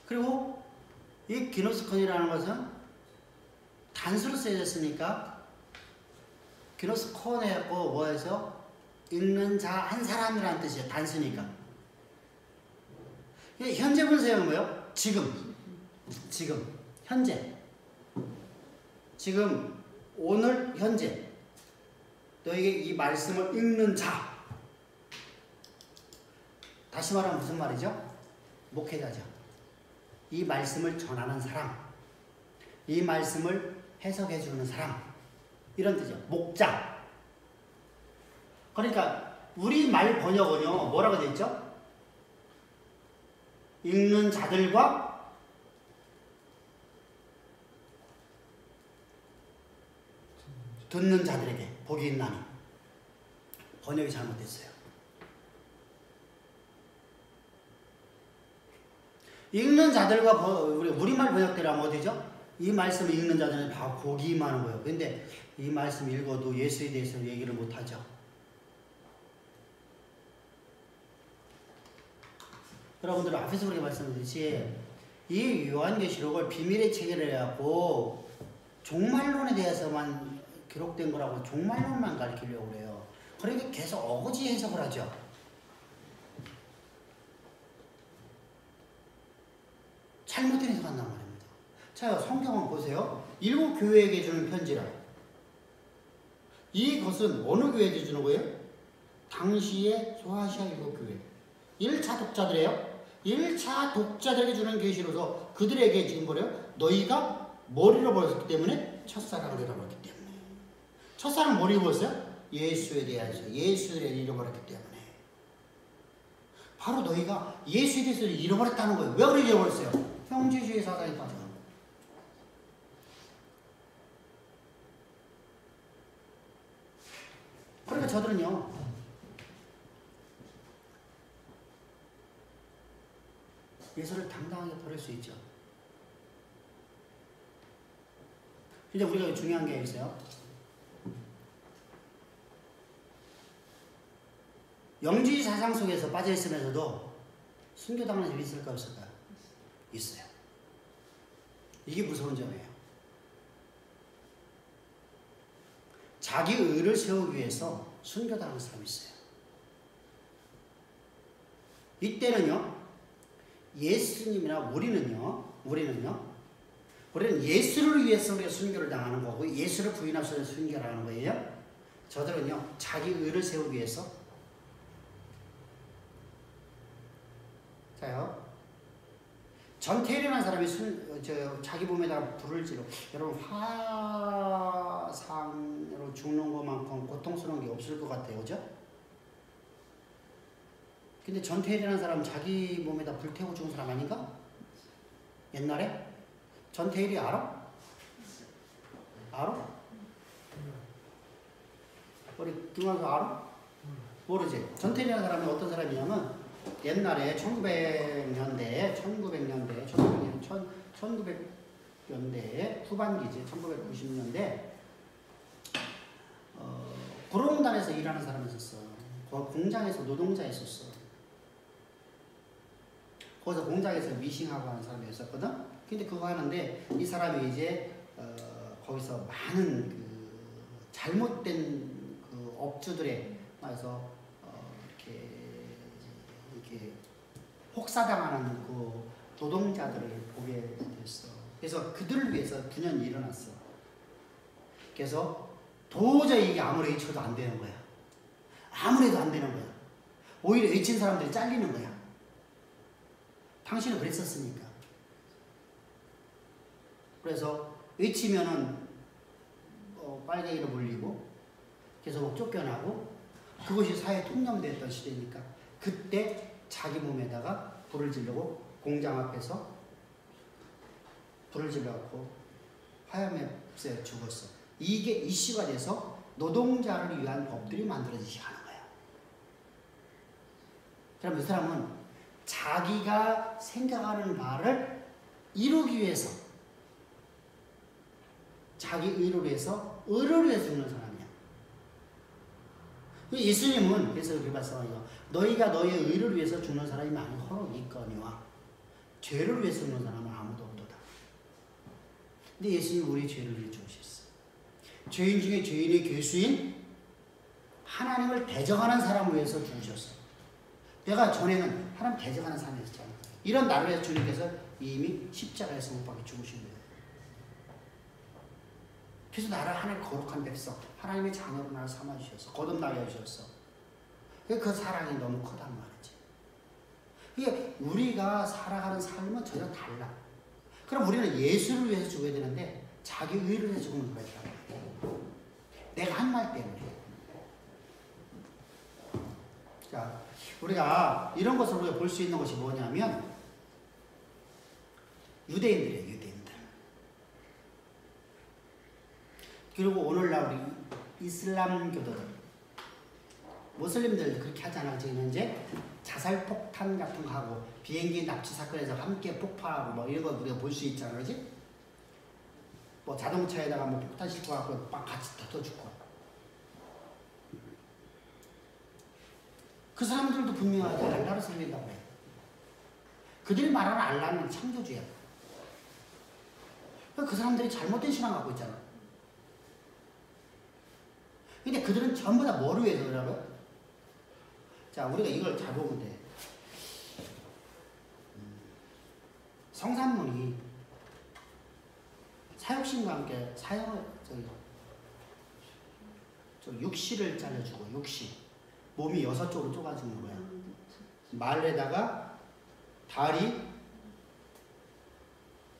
그리고 이 기노스콘이라는 것은 단수로 쓰여졌으니까 기노스콘에 뭐해서 읽는 자 한 사람이라는 뜻이에요. 단수니까. 현재 분사형은 뭐예요? 지금, 현재. 지금, 오늘, 현재. 너에게 이 말씀을 읽는 자. 다시 말하면 무슨 말이죠? 목회자죠. 이 말씀을 전하는 사람. 이 말씀을 해석해 주는 사람. 이런 뜻이죠. 목자. 그러니까 우리 말 번역은요. 뭐라고 되어 있죠? 읽는 자들과 듣는 자들에게 복이 있나니. 번역이 잘못됐어요. 읽는 자들과 우리말 번역대로 하면 어디죠? 이 말씀을 읽는 자들은 다 복이 임하는 거예요. 그런데 이 말씀 읽어도 예수에 대해서 얘기를 못하죠. 여러분들 앞에서 그렇게 말씀드렸듯이 이 요한계시록을 비밀의 책이라 해갖고 종말론에 대해서만 기록된 거라고 종말론만 가르치려고 그래요. 그러니까 계속 어거지 해석을 하죠. 잘못된 해석한단 말입니다. 자, 성경은 보세요. 7 교회에게 주는 편지라. 이것은 어느 교회에 주는 거예요? 당시의 소아시아 7 교회. 1차 독자들이에요. 1차 독자들에게 주는 계시로서 그들에게 지금 뭐래요? 너희가 뭘 잃어버렸기 때문에? 첫사랑을 잃어버렸기 때문에. 첫사랑 뭘 잃어버렸어요? 예수에 대해서. 예수를 잃어버렸기 때문에. 바로 너희가 예수에 대해서 잃어버렸다는 거예요. 왜 그렇게 잃어버렸어요? 형제주의 사상에 빠져간 거예요. 그러니까 저들은요, 예수를 당당하게 버릴 수 있죠. 근데 우리가 중요한 게 있어요. 영주의 사상 속에서 빠져 있으면서도 순교당하는 일이 있을까 없을까요? 있어요. 이게 무서운 점이에요. 자기 의를 세우기 위해서 순교당하는 사람이 있어요. 이때는요, 예수님이나 우리는 예수를 위해서 우리가 순교를 당하는 거고, 예수를 부인해서 순교를 하는 거예요. 저들은요, 자기 의를 세우기 위해서. 자요, 전태일이라는 사람이 자기 몸에다가 불을 지르고, 여러분 화상으로 죽는 것만큼 고통스러운 게 없을 것 같아요, 그죠? 근데 전태일이라는 사람은 자기 몸에다 불 태우고 죽은 사람 아닌가? 옛날에? 전태일이 알아? 알아? 우리 김환수 알아? 모르지? 전태일이라는 사람이 어떤 사람이냐면 옛날에 1900년대 후반기지, 1990년대 구로공단에서 일하는 사람이 있었어. 공장에서 노동자 있었어. 거기서 공장에서 미싱하고 하는 사람이 있었거든. 근데 그거 하는데 이 사람이 이제 거기서 많은 그 잘못된 그 업주들에 의해서 이렇게 혹사당하는 그 노동자들을 보게 됐어. 그래서 그들을 위해서 9년 일어났어. 그래서 도저히 이게 아무리 외쳐도 안 되는 거야. 아무래도 안 되는 거야. 오히려 외친 사람들이 잘리는 거야. 당신은 그랬었으니까. 그래서 외치면은 빨갱이로 몰리고 계속 쫓겨나고 그것이 사회 통념됐던 시대니까 그때 자기 몸에다가 불을 지르고 공장 앞에서 불을 질러갖고 화염에 죽었어. 이게 이슈가 돼서 노동자를 위한 법들이 만들어지기 시작하는 거야. 그럼 이 사람은 자기가 생각하는 바를 이루기 위해서 자기 의를 위해서 의를 위해서 죽는 사람이야. 예수님은 그래서 그렇게 말씀하죠. 너희가 너희의 의를 위해서 죽는 사람이 많이 허로 있거니와 죄를 위해서 죽는 사람은 아무도 없도다. 근데 예수님이 우리 죄를 위해 죽으셨어. 죄인 중에 죄인의 교수인 하나님을 대적하는 사람을 위해서 죽으셨어. 내가 전에는 하나님 대적하는 사람이었잖아. 이런 나를 위해서 주님께서 이미 십자가에서 못 박혀 죽으신 거예요. 그래서 나를 하나님 거룩한 백성, 하나님의 자녀로 나를 삼아주셨어. 거듭나게 해주셨어. 그 사랑이 너무 크단 말이지. 이게 우리가 살아가는 삶은 전혀 달라. 그럼 우리는 예수를 위해서 죽어야 되는데 자기 의를 위해서 죽는 거야. 내가 한 말 때문에. 자, 우리가 이런 것을 우리가 볼 수 있는 것이 뭐냐면 유대인들이에요, 유대인들. 그리고 오늘날 우리 이슬람교도들, 무슬림들도 그렇게 하잖아. 지금 이제 자살폭탄 같은 거 하고 비행기 납치 사건에서 함께 폭파하고 뭐 이런 거 우리가 볼 수 있잖아, 그렇지? 뭐 자동차에다가 뭐 폭탄 싣고 갖고 막 같이 터져 죽고. 그 사람들도 분명하게 알라를 섬긴다고 해. 그들이 말하는 알라는 창조주야. 그 사람들이 잘못된 신앙 갖고 있잖아. 근데 그들은 전부 다 뭐를 위해서 그러라고요? 자, 우리가 이걸 잘 보면 돼. 성산문이 사육신과 함께 육시를 잘라주고 육시 몸이 6쪽으로 쪼가지는 거야. 말에다가 다리,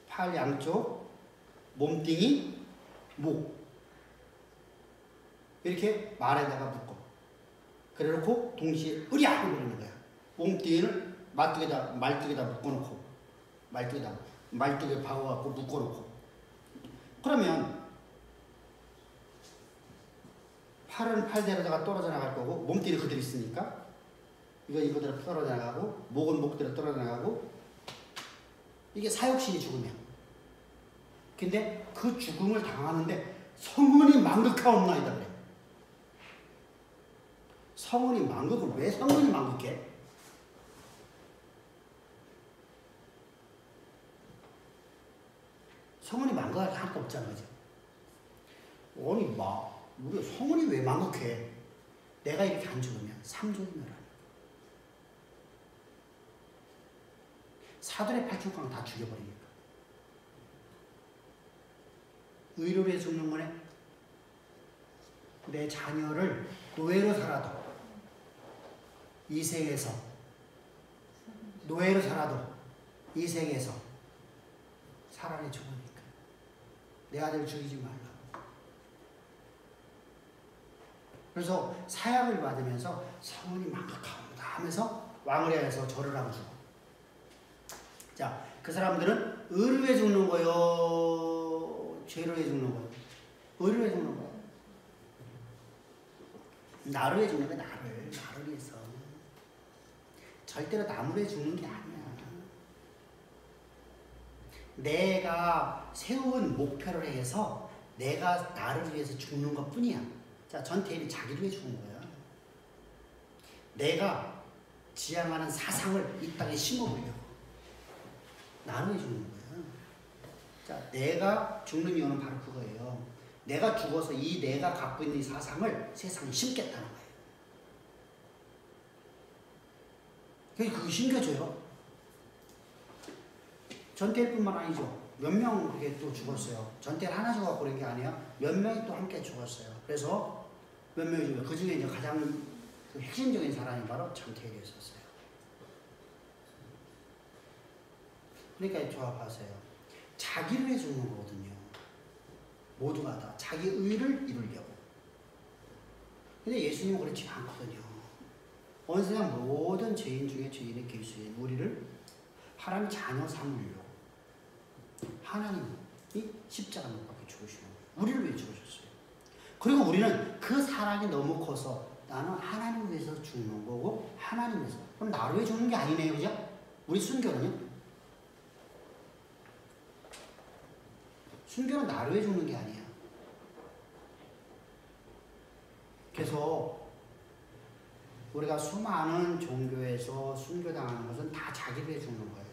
팔 양쪽, 몸뚱이, 목 이렇게 말에다가 묶어. 그래놓고 동시에 으랴 해버리는 거야. 몸뚱이를 말뚝에다 묶어놓고 말뚝에 박아갖고 묶어놓고. 그러면 팔은 팔대로다가 떨어져 나갈 거고 몸뚱이는 그대로 있으니까 이거대로 떨어져 나가고 목은 목대로 떨어져 나가고 이게 사육신이 죽으면. 근데 그 죽음을 당하는데 성은이 망극하옵나이다 그래. 성은이 망극을 왜 성은이 망극해? 성은이 망극할 게 하나도 없잖아, 그죠? 아니, 우리 성은이 왜 망극해? 내가 이렇게 안 죽으면 삼존이면 사돈의 팔축강 다 죽여버리니까. 의료로 해서 죽는 거네. 내 자녀를 노예로 살아도 이 생에서 노예로 살아도 이 생에서 살아내 죽으니까 내 아들 죽이지 말라고. 그래서 사약을 받으면서 성은이 망극하옵니다 하면서 왕을 향해서 절을 하고 죽어. 자, 그 사람들은 의를 위해 죽는 거요? 죄를 위해 죽는 거요? 의를 위해 죽는 거요? 나를 위해 죽는 거야, 나를 위해서. 절대로 남을 위해 죽는 게 아니야. 내가 세운 목표를 해서 내가 나를 위해서 죽는 것 뿐이야. 자, 전태일이 자기를 위해 죽은 거야. 내가 지향하는 사상을 이 땅에 심어보려고. 나를 위해 죽는 거야. 자, 내가 죽는 이유는 바로 그거예요. 내가 죽어서 이 내가 갖고 있는 이 사상을 세상에 심겠다는 거예요. 그게 심겨져요. 전태일뿐만 아니죠. 몇 명 그게 또 죽었어요. 전태일 하나 죽어갖고 그런 게 아니야. 몇 명이 또 함께 죽었어요. 그래서 몇 명이 죽어요. 그 중에 이제 가장 그 핵심적인 사람이 바로 전태일이었어요. 그러니까 조합하세요. 자기를 위해 죽는 거거든요. 모두가 다 자기 의를 이루려고. 근데 예수님은 그렇지 않거든요. 온 세상 모든 죄인 중에 죄인의 길수인 우리를 하나님 자녀 삼으려고 하나님이 십자가 못 박혀 죽으시는 거예요. 우리를 위해 죽으셨어요. 그리고 우리는 그 사랑이 너무 커서 나는 하나님 위해서 죽는 거고 하나님 위해서. 그럼 나를 위해 죽는 게 아니네요. 그죠? 우리 순교는요? 순교는 나를 위해 죽는 게 아니야. 그래서 우리가 수많은 종교에서 순교당하는 것은 다 자기를 위해 죽는 거예요.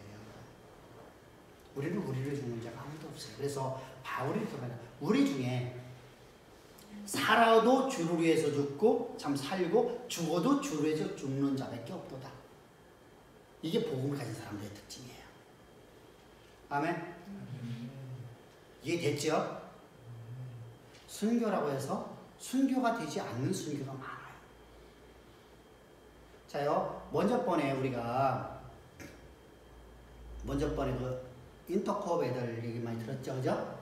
우리를 위해 죽는 자가 아무도 없어요. 그래서 바울이 그러잖아요. 우리 중에 살아도 주를 위해서 죽고 참 살고 죽어도 주를 위해서 죽는 자밖에 없도다. 이게 복음을 가진 사람들의 특징이에요. 아멘. 이해됐죠? 순교라고 해서 순교가 되지 않는 순교가 많아요. 자요, 먼저 번에 그 인터컵 애들 얘기 많이 들었죠, 그죠?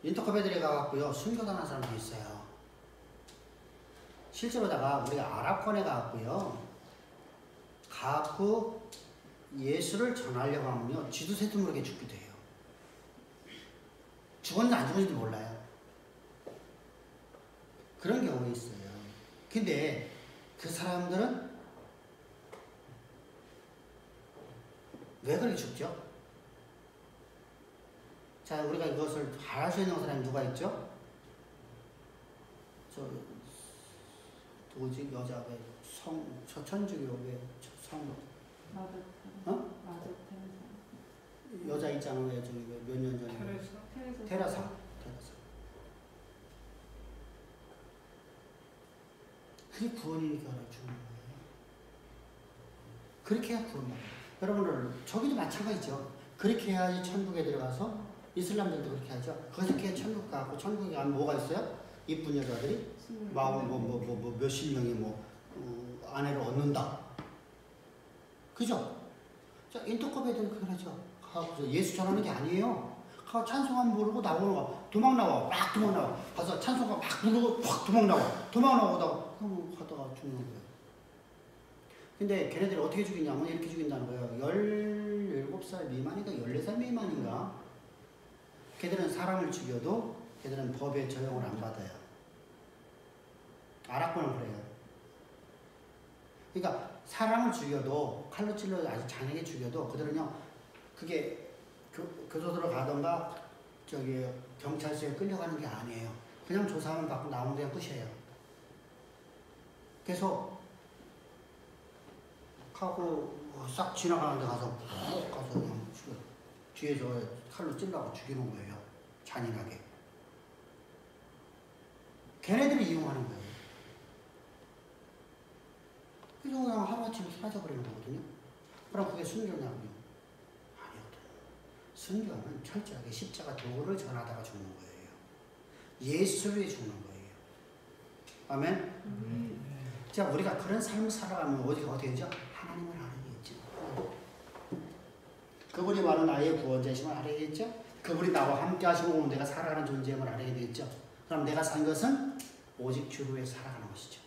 인터컵 애들이 가갖고요, 순교당한 사람도 있어요. 실제로다가 우리가 아랍권에 가갖고요, 가갖고 예수를 전하려고 하면요, 쥐도 새도 모르게 죽기도 해요. 죽었는지 안 죽었는지 몰라요. 그런 경우가 있어요. 근데 그 사람들은 왜 그렇게 죽죠? 자, 우리가 이것을 잘 알 수 있는 사람이 누가 있죠? 누구지? 여자 왜 천주교 왜 여자 있잖아. 왜 저기 몇 년 전에 테라사. 그게 구원이니까 죽는 거예요. 그렇게 해야 구원받아요. 여러분들 저기도 마찬가지죠. 그렇게 해야지 천국에 들어가서 이슬람들도 그렇게 하죠. 그렇게 천국 가고 천국에 가면 뭐가 있어요? 이쁜 여자들이 몇십 명이 아내를 얻는다. 그죠? 자, 인터컵에도 그러죠. 가서 예수 전하는 게 아니에요. 가서 찬송만 부르고 나오는 거. 도망 나와. 막 도망 나와. 가서 찬송가 막 부르고 확 도망 나와. 도망 나오다가 가다가 죽는 거예요. 근데 걔네들이 어떻게 죽이냐면 이렇게 죽인다는 거예요. 17살 미만인가 14살 미만인가. 걔들은 사람을 죽여도 걔들은 법의 적용을 안 받아요. 아랍권은 그래요. 그러니까 사람을 죽여도 칼로 찔러 아주 잔인하게 죽여도 그들은요 그게 교도소로 가던가 저기 경찰서에 끌려가는 게 아니에요. 그냥 조사만 받고 나오면 그냥 끝이에요. 그래서 하고 싹 지나가는 데 가서 그냥 뒤에서 칼로 찔러서 죽이는 거예요. 잔인하게. 걔네들이 이용하는 거예요. 그래서 그냥 하루아침에 사라져버리는 거거든요. 그럼 그게 순교냐고요? 아니거든요. 순교는 철저하게 십자가 도를 전하다가 죽는 거예요. 예수를 위해 죽는 거예요. 아멘? 자, 우리가 그런 삶을 살아가면 어디겠죠? 하나님을 알아야겠죠. 그분이 바로 나의 구원자이심을 알아야겠죠? 그분이 나와 함께 하시고 내가 살아가는 존재임을 알아야 되겠죠? 그럼 내가 산 것은 오직 주를 위해 살아가는 것이죠.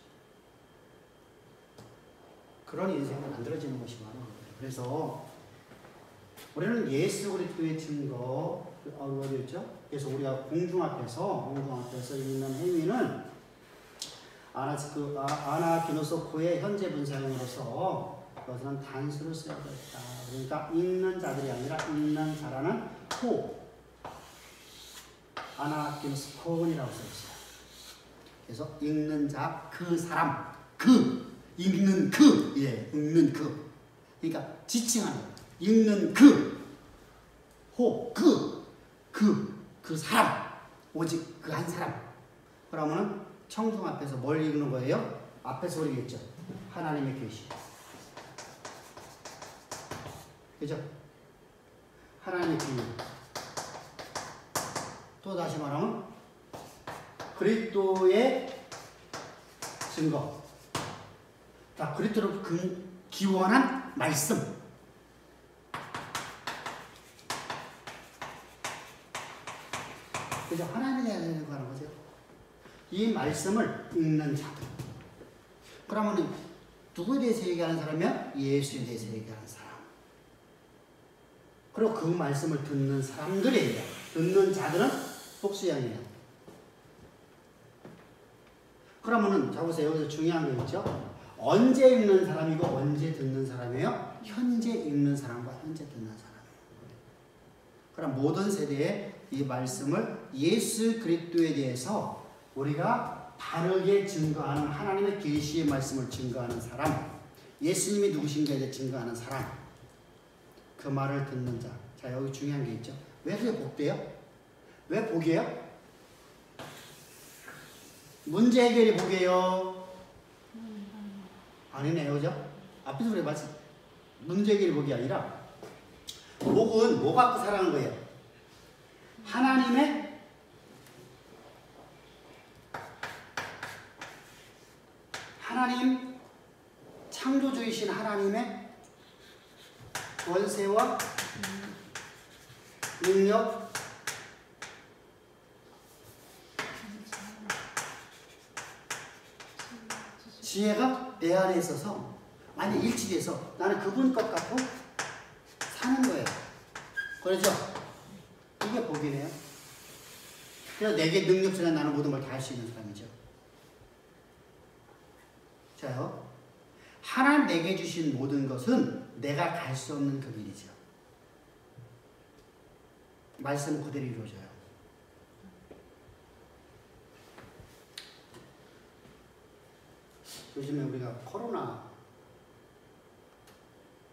그런 인생이 만들어지는 것이 많은 거예요. 그래서 우리는 예수 그리스도의 증거, 어디였죠? 그래서 우리가 공중 앞에서 있는 행위는 아나기노소코의 현재 분사형으로서 그것은 단수를 써야 되겠다. 그러니까 읽는 자들이 아니라 읽는 자라는 호, 아나기노소콘이라고 써있어요. 그래서 읽는 자, 그 사람, 읽는 읽는 그러니까 지칭하는 읽는 그 사람, 오직 그 한 사람. 그러면은 청중 앞에서 뭘 읽는 거예요? 앞에서 우리겠죠. 하나님의 계시. 그죠? 하나님의 비밀. 또 다시 말하면 그리스도의 증거. 자, 그리스도로 기원한 말씀. 그죠? 하나님에 관한 거죠. 이 말씀을 읽는 자들. 그러면 누구에 대해서 얘기하는 사람이야? 예수에 대해서 얘기하는 사람. 그리고 그 말씀을 듣는 사람들이에요. 듣는 자들은 복수양이에요. 그러면은 자 보세요. 여기서 중요한 거 있죠? 언제 읽는 사람이고 언제 듣는 사람이에요? 현재 읽는 사람과 현재 듣는 사람이에요. 그럼 모든 세대에 이 말씀을 예수 그리스도에 대해서 우리가 바르게 증거하는 하나님의 계시의 말씀을 증거하는 사람, 예수님이 누구신가에 대해 증거하는 사람, 그 말을 듣는 자. 자, 여기 중요한 게 있죠. 왜 그게 복돼요? 왜 복이에요? 문제 해결이 복이에요? 아니네요, 그죠? 앞에서 우리 말씀 문제 해결이 복이 아니라 복은 뭐 갖고 살아가는 거예요? 하나님 창조주이신 하나님의 권세와 능력, 지혜가 내 안에 있어서 많이 일치돼서 나는 그분 것 같고 사는 거예요. 그렇죠? 이게 복이네요. 그래서 내게 능력 전에 나는 모든 걸 다 할 수 있는 사람이죠. 자요. 하나님 내게 주신 모든 것은 내가 갈 수 없는 그 길이죠. 말씀 그대로 이루어져요. 요즘에 우리가 코로나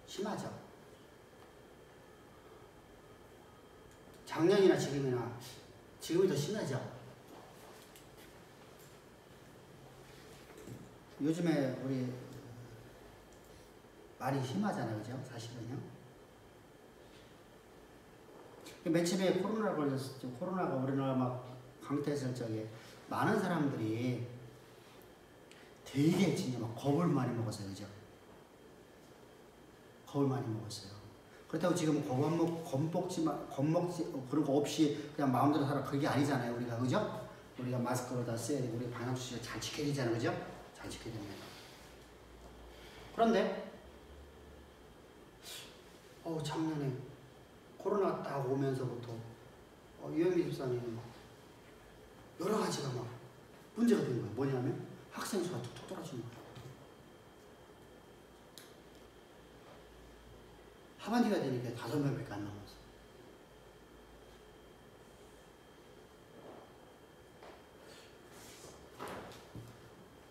심하죠. 작년이나 지금이 더 심하죠. 요즘에 우리 많이 심하잖아요, 그죠? 사실은요. 맨 처음에 코로나가 걸렸을 때, 코로나가 우리나라 막 강퇴했을 적에 많은 사람들이 되게 진짜 막 겁을 많이 먹었어요. 그죠? 겁을 많이 먹었어요. 그렇다고 지금 겁먹지 그런 거 없이 그냥 마음대로 살아. 그게 아니잖아요. 우리가, 그죠? 우리가 마스크로 다 써야 되고, 우리 방역수칙 잘 지켜야 되잖아요. 그죠? 잘 지켜야 됩니다. 그런데, 작년에 코로나 딱 오면서부터, 유영미 집사님 여러 가지가 막 문제가 된 거예요. 뭐냐면, 학생 수가 툭툭 떨어지는 거예요. 하반기가 되니까 5명밖에 안 남았어.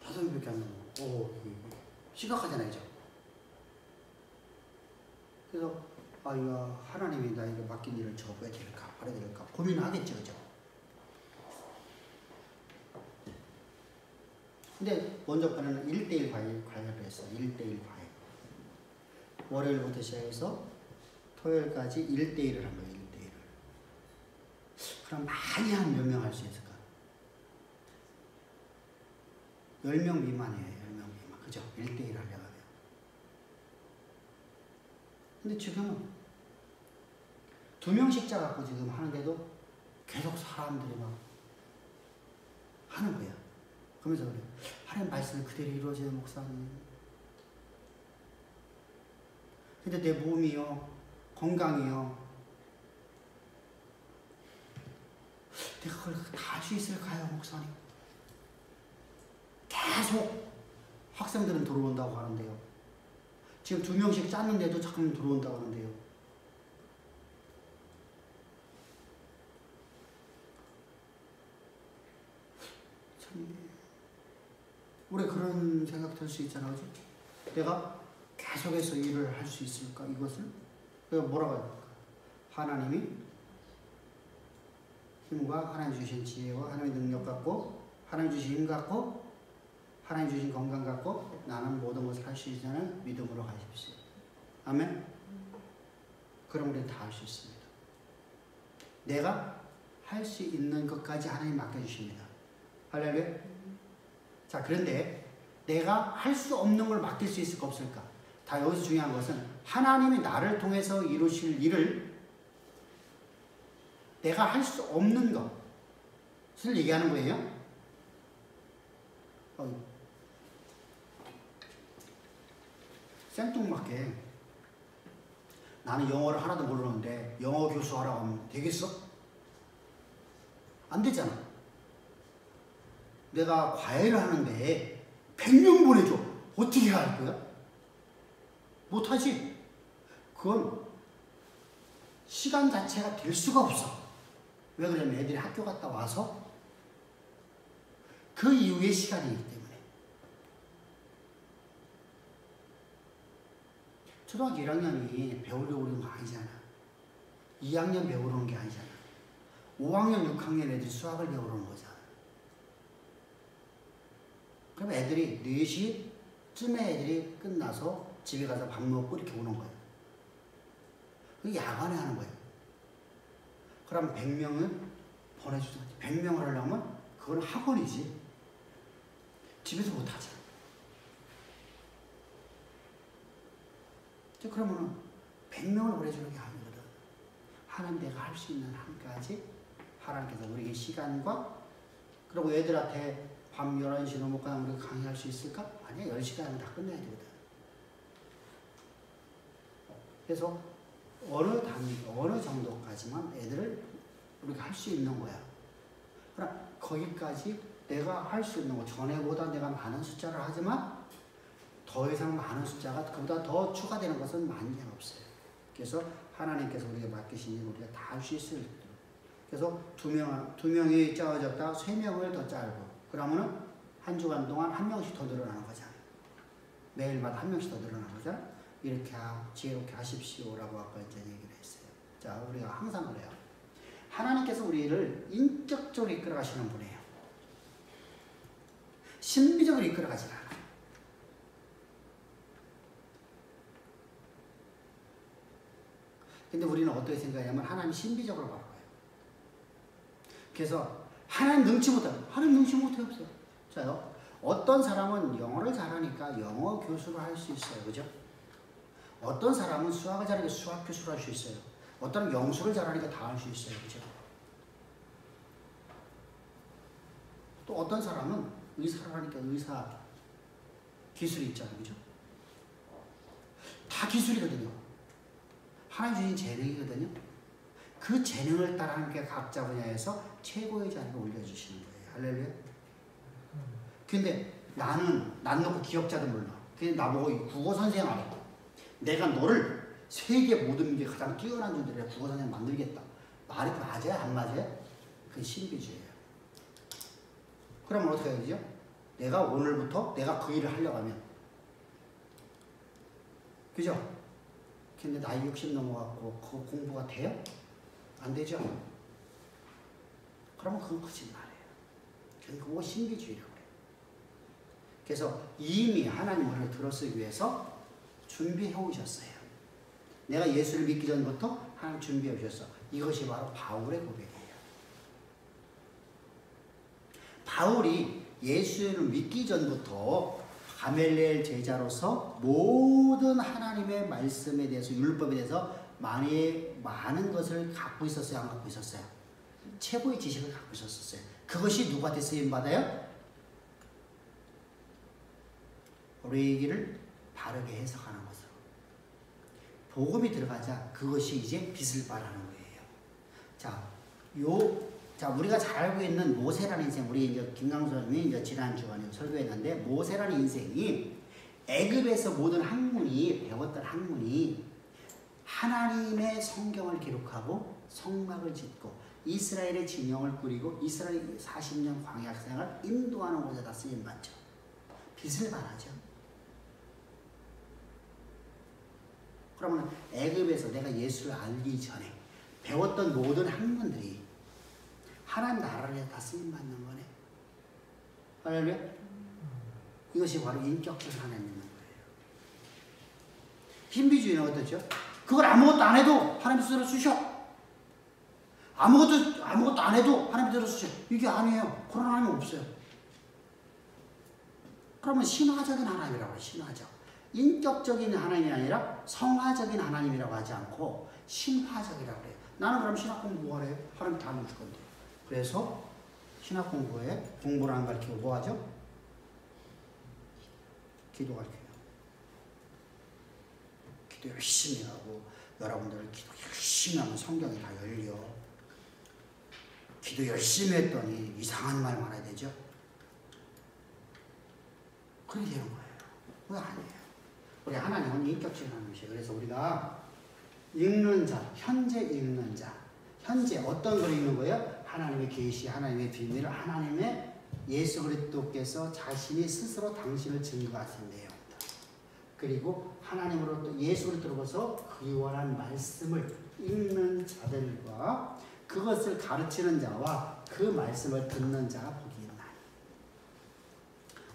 다섯 명밖에 안 남았어. 심각하잖아요, 이제. 그래서 이거 하나님이 나에게 맡긴 일을 접어야 될까 말아야 될까 고민을 하겠죠, 그죠? 근데 먼저 그는 1대1 과외를 했어요. 1대1 과외. 월요일부터 시작해서 토요일까지 1대1을 한 거예요. 1대1을. 그럼 많이 한 몇 명 할 수 있을까? 10명 미만이에요. 10명 미만. 그죠? 1대1 하려고 하면. 근데 지금은 2명씩 짜갖고 지금 하는데도 계속 사람들이 막 하는 거야. 그러면서 그래요. 하나님 말씀이 그대로 이루어져요, 목사님. 근데 내 몸이요, 건강이요, 내가 그걸 다 할 수 있을까요, 목사님? 계속 학생들은 들어온다고 하는데요. 지금 2명씩 짰는데도 자꾸 들어온다고 하는데요. 참, 우리 그런 생각 들 수 있잖아요. 그죠? 내가 계속해서 일을 할 수 있을까, 이것을? 내가 뭐라고 해야 될까? 하나님이 힘과 하나님 주신 지혜와 하나님의 능력 갖고, 하나님 주신 힘 갖고, 하나님 주신 건강 갖고, 나는 모든 것을 할 수 있다는 믿음으로 가십시오. 아멘? 그럼 우리는 다 할 수 있습니다. 내가 할 수 있는 것까지 하나님 맡겨주십니다. 할렐루야? 자, 그런데 내가 할 수 없는 걸 맡길 수 있을까 없을까? 다 여기서 중요한 것은 하나님이 나를 통해서 이루실 일을 내가 할 수 없는 것을 얘기하는 거예요. 생뚱맞게 나는 영어를 하나도 모르는데 영어 교수 하라고 하면 되겠어? 안 되잖아. 내가 과외를 하는데 100명 보내줘. 어떻게 할 거야? 못하지. 그건 시간 자체가 될 수가 없어. 왜 그러냐면 애들이 학교 갔다 와서 그 이후의 시간이기 때문에. 초등학교 1학년이 배우려고 그러는 거 아니잖아. 2학년 배우러 오는 게 아니잖아. 5학년, 6학년 애들이 수학을 배우러 오는 거잖아. 그럼 애들이 4시쯤에 애들이 끝나서 집에 가서 밥 먹고 이렇게 오는 거예요. 그게 야간에 하는 거예요. 그럼 100명은 보내주든지 100명을 하려면 그건 학원이지. 집에서 못하잖아. 그러면은 100명을 보내주는 게 아니거든. 하나님 내가 할 수 있는 한까지 하나님께서 우리에게 시간과, 그리고 애들한테 밤 11시 넘어가면 우리가 강의할 수 있을까? 아니야. 10시간은 다 끝내야 되거든. 그래서 어느 정도까지만 애들을 우리가 할 수 있는 거야. 그러나 거기까지 내가 할 수 있는 거, 전에보다 내가 많은 숫자를 하지만 더 이상 많은 숫자가 그보다 더 추가되는 것은 만약 없어요. 그래서 하나님께서 우리에게 맡기신 일 우리가 다 할 수 있을 때. 그래서 두 명이 짜어졌다 3명을 더 짜고, 그러면은 한 주간 동안 1명씩 더 늘어나는 거잖아. 매일마다 1명씩 더 늘어나는 거잖아. 이렇게 지혜롭게 하십시오라고 아까 이제 얘기를 했어요. 자, 우리가 항상 그래요. 하나님께서 우리를 인격적으로 이끌어 가시는 분이에요. 신비적으로 이끌어 가지 않아요. 근데 우리는 어떻게 생각하냐면 하나님 신비적으로 바라봐요. 그래서 하나님 능치 못해요. 하나님 능치 못해요. 없어요. 자요. 어떤 사람은 영어를 잘하니까 영어 교수를 할 수 있어요. 그죠? 어떤 사람은 수학을 잘하니까 수학 교수를 할 수 있어요. 어떤 사람은 영수를 잘하니까 다 할 수 있어요. 그죠? 또 어떤 사람은 의사를 하니까 의사 기술이 있잖아요. 그죠? 다 기술이거든요. 하나님 주신 재능이거든요. 그 재능을 따라 하나님께 각자 분야에서 최고의 자리에 올려주시는 거예요. 할렐루야. 근데 난 놓고 기억자도 몰라. 그냥 나보고 국어 선생님 하래. 내가 너를 세계 모든 게 가장 뛰어난 존재를 국어 선생님 만들겠다. 말이 맞아요? 안 맞아요? 그게 신비주의예요. 그러면 어떻게 해야 되죠? 내가 오늘부터 내가 그 일을 하려고 하면, 그죠? 근데 나이 60 넘어갖고 그 공부가 돼요? 안 되죠? 그러면 그건 거짓말이에요. 그거 신비주의라고 해요. 그래서 이미 하나님 우리를 들어쓰기 위해서 준비해 오셨어요. 내가 예수를 믿기 전부터 하나님 준비해 오셨어. 이것이 바로 바울의 고백이에요. 바울이 예수를 믿기 전부터 가멜리엘 제자로서 모든 하나님의 말씀에 대해서 율법에 대해서 많은 것을 갖고 있었어요? 안 갖고 있었어요? 최고의 지식을 갖고 있었어요. 그것이 누구한테 쓰임받아요? 우리의 얘기를 바르게 해석하는 것으로. 복음이 들어가자 그것이 이제 빛을 발하는 거예요. 자, 우리가 잘 알고 있는 모세라는 인생, 우리 이제 김강수 선생님이 이제 지난 주간에 설교했는데, 모세라는 인생이 애굽에서 모든 학문이, 배웠던 학문이 하나님의 성경을 기록하고 성막을 짓고 이스라엘의 진영을 꾸리고 이스라엘 40년 광야 생활을 인도하는 곳에다 쓰임받죠. 빛을 발하죠. 그러면 애굽에서 내가 예수를 알기 전에 배웠던 모든 학문들이 하나님 나라를 다 쓰임받는 거네. 할렐루야? 이것이 바로 인격적 하나님인 거예요. 신비주의는 어떻죠? 그걸 아무것도 안 해도 하나님 스스로 쓰셔. 아무것도 안 해도 하나님 스스로 쓰셔. 이게 아니에요. 그런 하나님 없어요. 그러면 신화적인 하나님이라고 해요. 신화적. 인격적인 하나님이 아니라 성화적인 하나님이라고 하지 않고 신화적이라고 해요. 나는 그럼 신학 공부 뭐 하래요? 하나님 다 묻을 건데. 그래서 신학 공부를 안 가르치고 뭐 하죠? 기도 가르쳐요. 기도 열심히 하고, 여러분들 기도 열심히 하면 성경이 다 열려. 기도 열심히 했더니 이상한 말만 해야 되죠? 그렇게 되는 거예요. 왜 아니에요? 우리 하나님은 인격적인 하나님이세요. 그래서 우리가 읽는 자, 현재 읽는 자, 현재 어떤 걸 읽는 거예요? 하나님의 계시, 하나님의 비밀을, 하나님의 예수 그리스도께서 자신이 스스로 당신을 증거하신 내용들, 그리고 하나님으로부터 예수 그리스도로서 그리워한 말씀을 읽는 자들과 그것을 가르치는 자와 그 말씀을 듣는 자가 복이 있나니.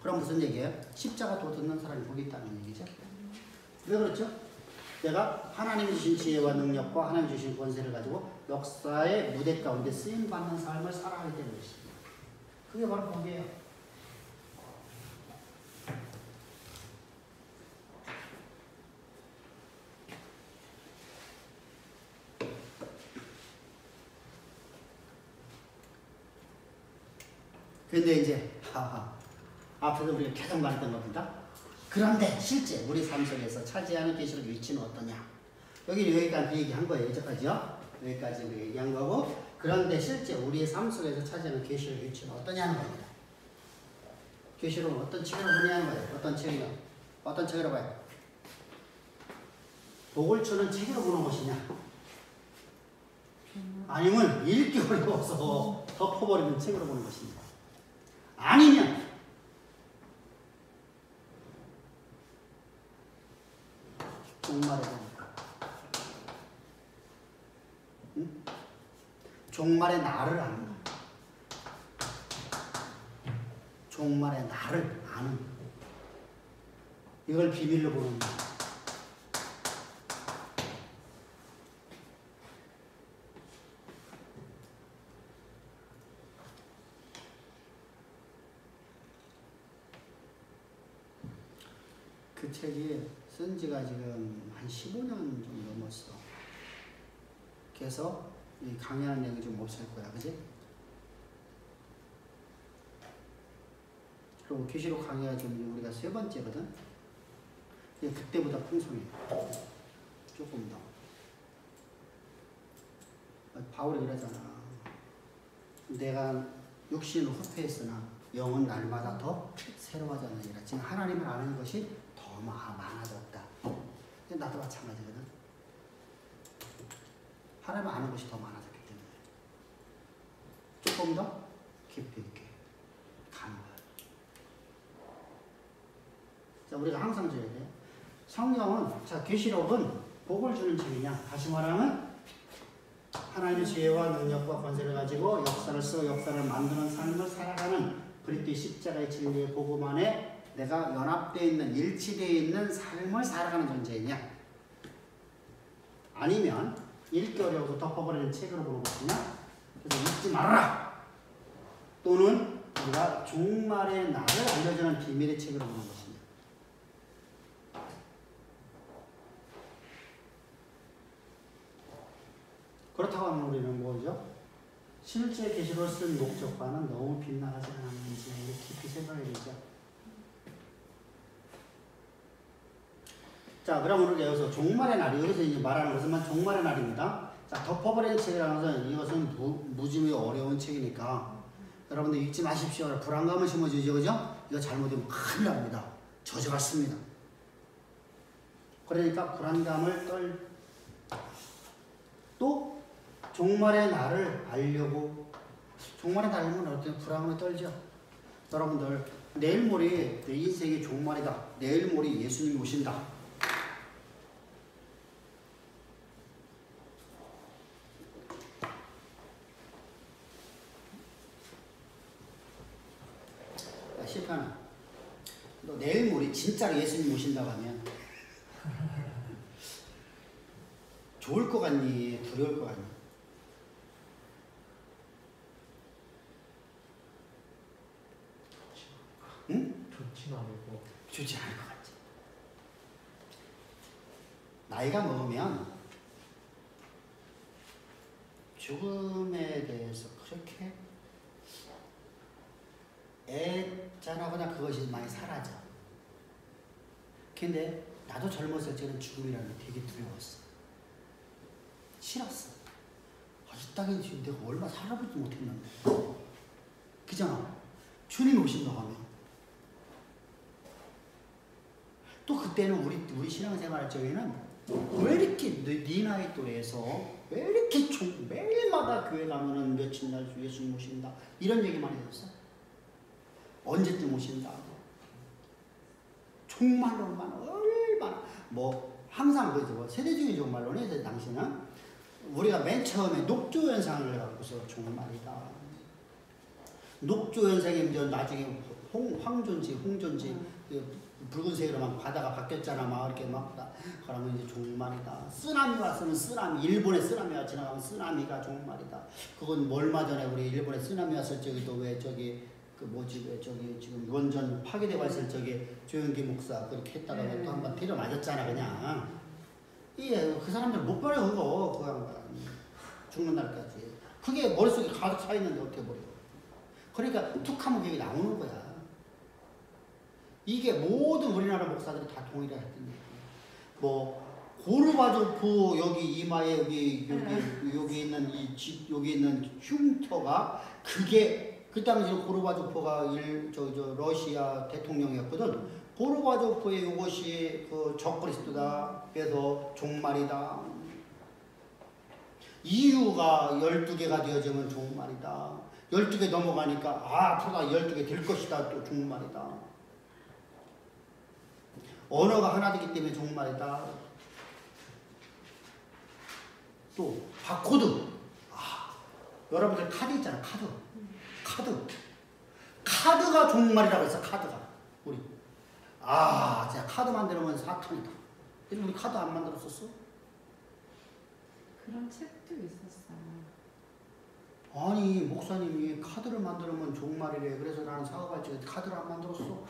그럼 무슨 얘기예요? 십자가 도 듣는 사람이 복이 있다는 얘기죠. 왜 그렇죠? 내가 하나님이 주신 지혜와 능력과 하나님 주신 권세를 가지고 역사의 무대 가운데 쓰임받는 삶을 살아가게 되는 것입니다. 그게 바로 복이에요. 그런데 이제 앞에서 우리가 계속 말했던 겁니다. 그런데 실제 우리 삶 속에서 차지하는 계시록 위치는 어떠냐? 여기까지 얘기한 거예요. 여기까지요. 여기까지 얘기한 거고, 그런데 실제 우리의 삶 속에서 차지하는 계시록 위치는 어떠냐는 겁니다. 계시록은 어떤 책으로 보냐는 거예요. 어떤 책이요? 어떤 책으로 봐요? 복을 주는 책으로 보는 것이냐? 아니면 읽기 어려워서 덮어버리는 책으로 보는 것입니다. 아니면 종말에 보니까, 응? 종말의 날을 아는 거예요. 종말의 날을 아는 거예요. 이걸 비밀로 보는 거예요. 그 책이 쓴 지가 지금 한 15년 좀 넘었어. 그래서 이 강의하는 내용이 좀 없을 거야, 그지? 그리고 계시록 강의가 좀 우리가 3번째거든. 그때보다 풍성해. 조금 더. 바울이 그러잖아. 내가 육신을 후퇴했으나 영은 날마다 더 새로워졌느니라. 지금 하나님을 아는 것이 더 많아졌다. 나도 마찬가지거든. 하나님을 아는 것이 더 많아졌기 때문에 조금 더 깊이 있게 가는 거야. 자, 우리가 항상 줘야 돼. 성경은, 자, 계시록은 복을 주는 책이냐? 다시 말하면 하나님의 지혜와 능력과 권세를 가지고 역사를 쓰고 역사를 만드는 삶을 살아가는 그리스도의 십자가의 진리의 복음 안에 내가 연합되어 있는, 일치되어 있는 삶을 살아가는 존재이냐? 아니면 읽기 어려워서 덮어버리는 책으로 보는 것이냐? 그래서 읽지 말아라! 또는 우리가 종말의 날을 알려주는 비밀의 책으로 보는 것이냐? 그렇다고 하면 우리는 뭐죠? 실제 계시록을 쓴 목적과는 너무 빗나가지 않았는지 우리 깊이 생각해야 되죠. 자, 그럼 우리가 여기서 종말의 날이, 여기서 이제 말하는 것은 종말의 날입니다. 자, 덮어버리는 책이라는 것은 이것은 무지무지 어려운 책이니까 여러분들 읽지 마십시오. 불안감을 심어주죠, 그죠? 이거 잘못하면 큰일 납니다. 저주가 씁니다. 그러니까 불안감을 또 종말의 날을 알려고, 종말의 날이면 어떤 불안감을 떨죠. 여러분들 내일 모레 내 인생의 종말이다. 내일 모레 예수님이 오신다. 실패하나? 너 내일 모레 진짜로 예수님 오신다고 하면 좋을 것 같니? 두려울 것 같니? 응? 좋지는 않고 좋지 않을 것 같지. 나이가 먹으면 죽음에 대해서 그렇게 애잔하거나 그것이 많이 사라져. 근데 나도 젊었을 때는 죽음이라는 게 되게 두려웠어. 싫었어. 이 땅에 지금 내가 얼마 살아보지 못했는데. 그잖아. 주님 오신다고 하면. 또 그때는 우리 신앙생활 적에는 왜 이렇게 네 나이 또래에서 왜 이렇게 매일마다 교회 가면은 며칠 날 예수님 오신다 이런 얘기만 해줬어. 언제쯤 오신다. 종말론만 얼마나 뭐 항상 그죠. 뭐 세대적인 종말론에 당시는 우리가 맨 처음에 녹조 현상을 갖고서 종말이다. 녹조 현상이 이제 나중에 황존지, 홍존지 붉은색으로 막 바다가 바뀌었잖아. 막 이렇게 막 그러면 이제 종말이다. 쓰나미 왔으면 쓰나미, 일본에 쓰나미가 지나가면 쓰나미가 종말이다. 그건 얼마 전에 우리 일본에 쓰나미 왔을 적에도 왜 저기 그 뭐지 왜 저기 지금 원전 파괴되고 있을 적에 조영기 목사 그렇게 했다가 또 한 번 때려 맞았잖아 그냥. 그 사람들 못 버려 그거 그 양반 죽는 날까지. 그게 머릿속에 가득 차 있는데 어떻게 버려? 그러니까 툭하면 그게 나오는 거야. 이게 모든 우리나라 목사들이 다 동의를 했던 얘기야. 뭐 고르바조프 여기 이마에 여기 있는 이 집 여기 있는 흉터가 그게 그 당시 고르바조프가 러시아 대통령이었거든. 고르바조프의 이것이 그 적그리스도다. 그래서 종말이다. 이유가 12개가 되어지면 종말이다. 12개 넘어가니까 앞으로 12개 될 것이다. 또 종말이다. 언어가 하나 되기 때문에 종말이다. 또 바코드. 여러분들 카드 있잖아. 카드가 종말이라고 했어. 카드가 우리 진짜 카드 만들면 사탄이다. 그래서 우리 카드 안 만들었었어? 그런 책도 있었어요. 아니 목사님이 카드를 만들면 종말이래. 그래서 나는 사업할 적에 카드를 안 만들었어.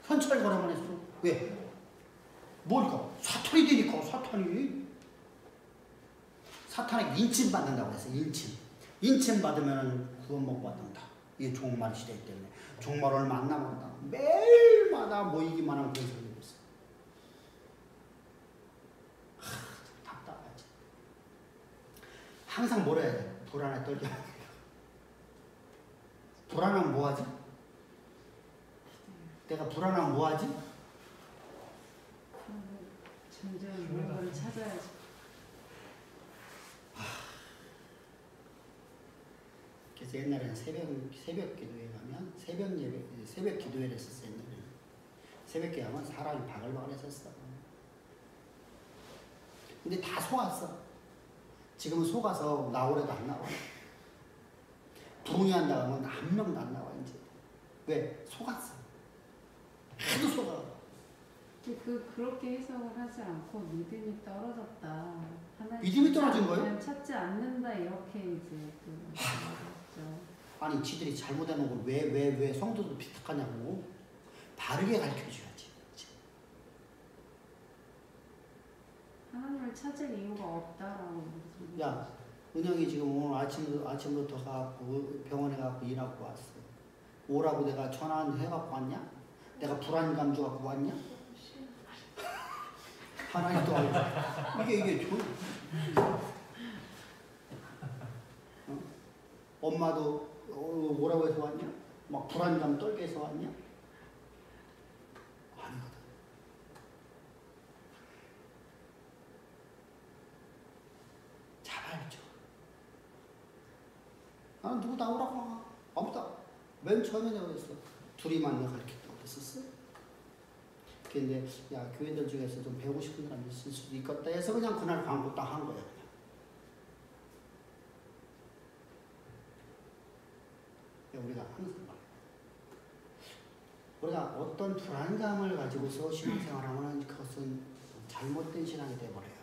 현찰거래만 했어. 왜? 뭘까? 사탄이 되니까. 사탄에게 인침 받는다고 그랬어. 인침 받으면 구원 못 받는다. 이게 종말 시대이기 때문에. 종말 얼마 안 남았다. 매일마다 모이기만 하면 그런 소리가 있어. 답답하지. 항상 뭐라 해야 돼? 불안에 떨게 하는 거야. 불안하면 뭐하지? 내가 불안하면 뭐하지? 점점 뭔가를 찾아야지. 그래서 옛날에는 새벽 기도회 가면 새벽 기도회를 했었어요. 옛날에는 새벽 기도회 하면 사람이 바글바글 했었어. 근데 다 속았어. 지금은 속아서 나오래도 안 나와. 동의한다 하면 한 명도 안 나와 이제. 왜? 속았어. 하도 속아. 그렇게 해석을 하지 않고 믿음이 떨어졌다. 믿음이 떨어진 거예요? 찾지 않는다 이렇게 이제 아니 지들이 잘못해놓은 걸 왜 성도도 비슷하냐고. 바르게 가르쳐줘야지. 하나님을 찾을 이유가 없다라고. 야, 은영이 지금 오늘 아침부터 가갖고 병원에 가고 일하고 왔어. 오라고 내가 전화 해갖고 왔냐? 내가 불안감 줘갖고 왔냐? 하나님도 알고. 이게 좋아. 어? 엄마도 오라고 해서 왔냐? 막 불안감 떨게 해서 왔냐? 아니거든. 잡아야죠. 나는 누구 나오라고 와. 아무도 맨 처음에 내가 그랬어. 둘이만 내가 가르쳤다고 그랬었어. 근데 야 교회들 중에서 좀 배우고 싶은 사람이 있을 수도 있겠다 해서 그냥 그날 광고 딱 한 거야. 그냥. 우리가 항상 우리가 어떤 불안감을 가지고서 신앙생활하면 그것은 잘못된 신앙이 돼버려요.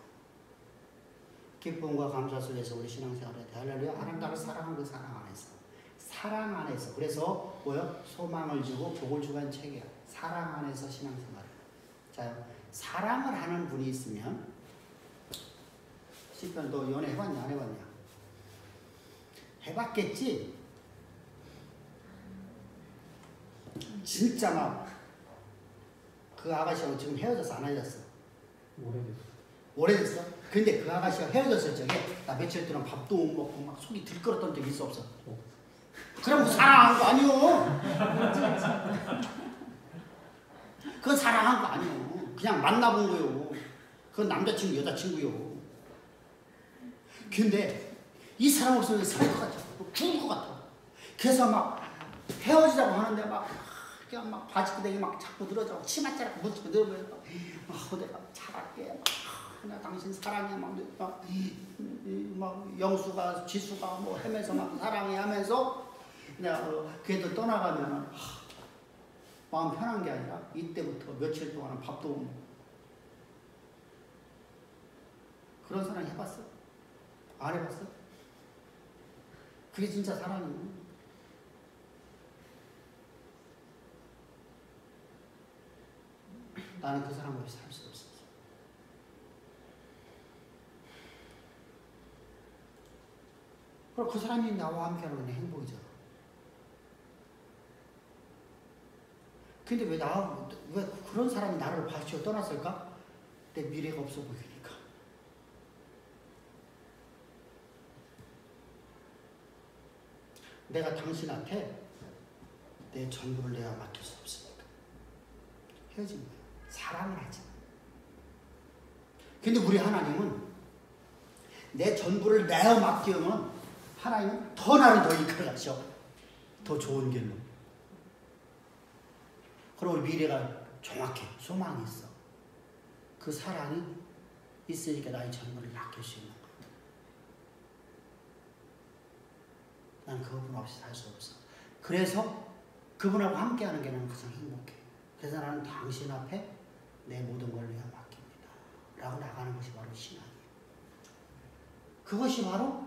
기쁨과 감사 속에서 우리 신앙생활에 할렐루야. 하나님 나를 사랑하는 그 사랑 안에서. 사랑 안에서. 그래서 뭐요? 소망을 주고 복을 주는 책이야. 사랑 안에서 신앙생활. 자, 사랑을 하는 분이 있으면 시편 너 연애 해봤냐 안 해봤냐? 해봤겠지? 진짜 막 그 아가씨하고 지금 헤어졌어 안 헤어졌어? 오래됐어? 근데 그 아가씨가 헤어졌을 적에 나 며칠 동안 밥도 못 먹고 막 속이 들끓었던 적이 있어 없어? 그럼 사랑한 거 아니오? 그건 사랑한 거 아니오. 그냥 만나본 거요. 그건 남자친구 여자친구요. 근데 이 사람 없으면 살 것 같아. 죽을 것 같아. 그래서 막 헤어지자고 하는데 그냥 막 바지끄댕이 막 자꾸 늘어져. 치맛자락 묻히고 늘어버려. 내가 잘할게. 나 당신 사랑해. 막 영수가 지수가 뭐 하면서 막 사랑해 하면서 내가 걔도 떠나가면은 마음 편한 게 아니라 이때부터 며칠 동안은 밥도 못 먹고. 그런 사랑 해봤어? 안 해봤어? 그게 진짜 사랑이야. 나는 그 사람 없이 살 수 없었어. 그럼 그 사람이 나와 함께하는 건 행복이잖아. 근데 왜 그런 사람이 나를 바치고 떠났을까? 내 미래가 없어 보이니까. 내가 당신한테 내 전부를 내가 맡길 수 없으니까. 헤어진 거야. 사랑을 하지. 근데 우리 하나님은 내 전부를 내가 맡기면 하나님은 더 나를 더 이끌어가셔. 더 좋은 길로. 그리고 미래가 정확해. 소망이 있어. 그 사랑이 있으니까 나의 전부를 맡길 수 있는 거야. 난 그분 없이 살 수 없어. 그래서 그분하고 함께하는 게 나는 가장 행복해. 그래서 나는 당신 앞에 내 모든 걸 내가 맡깁니다. 라고 나가는 것이 바로 신앙이에요. 그것이 바로